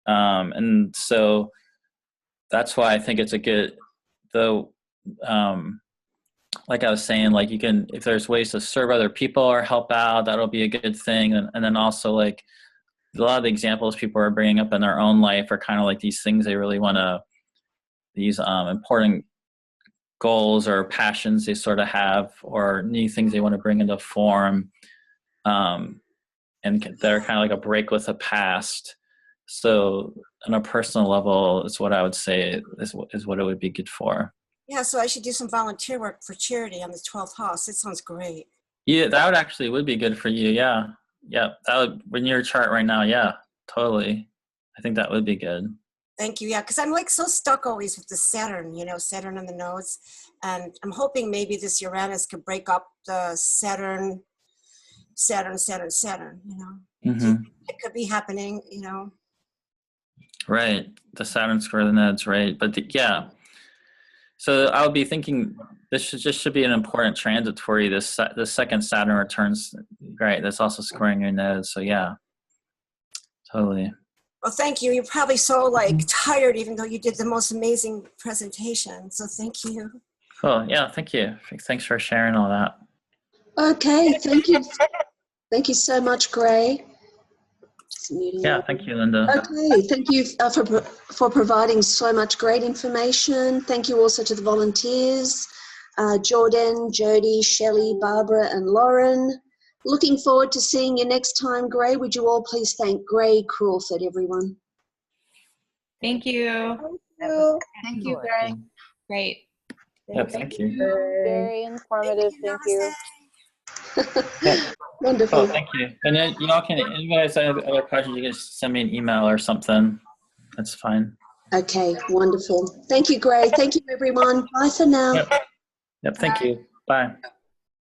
And so that's why I think it's a good, though, like I was saying, like you can, if there's ways to serve other people or help out, that'll be a good thing. And then also like a lot of the examples people are bringing up in their own life are kind of like these things they really want to, these important goals or passions they sort of have, or new things they want to bring into form. And they're kind of like a break with the past. So on a personal level is what I would say is what it would be good for.
Yeah, so I should do some volunteer work for charity on the 12th house. It sounds great.
Yeah, that would be good for you. Yeah. Yeah. That would, in your chart right now. Yeah, totally. I think that would be good.
Thank you. Yeah, because I'm like so stuck always with the Saturn, you know, Saturn in the nodes. And I'm hoping maybe this Uranus could break up the Saturn, you know.
Mm-hmm.
It could be happening, you know.
Right. The Saturn square the nodes, right. But yeah. So I would be thinking this should be an important transit for you. The second Saturn returns, right? That's also squaring your nodes. So yeah, totally.
Well, thank you. You're probably so like tired, even though you did the most amazing presentation. So thank you.
Cool. Yeah, thank you. Thanks for sharing all that.
Okay, thank you. Thank you so much, Gray. Just muting
Yeah,
you.
thank you, Linda.
Okay, thank you for providing so much great information. Thank you also to the volunteers, Jordan, Jodi, Shelley, Barbara, and Lauren. Looking forward to seeing you next time, Gray. Would you all please thank Gray Crawford, everyone?
Thank you.
Thank you, Gray.
Great.
Yep, thank you.
Very informative. Thank you.
Wonderful.
Oh, thank you. And then y'all can, if you guys have other questions, you can just send me an email or something. That's fine.
Okay, wonderful. Thank you, Gray. Thank you, everyone. Bye for now.
Yep, thank you. Bye.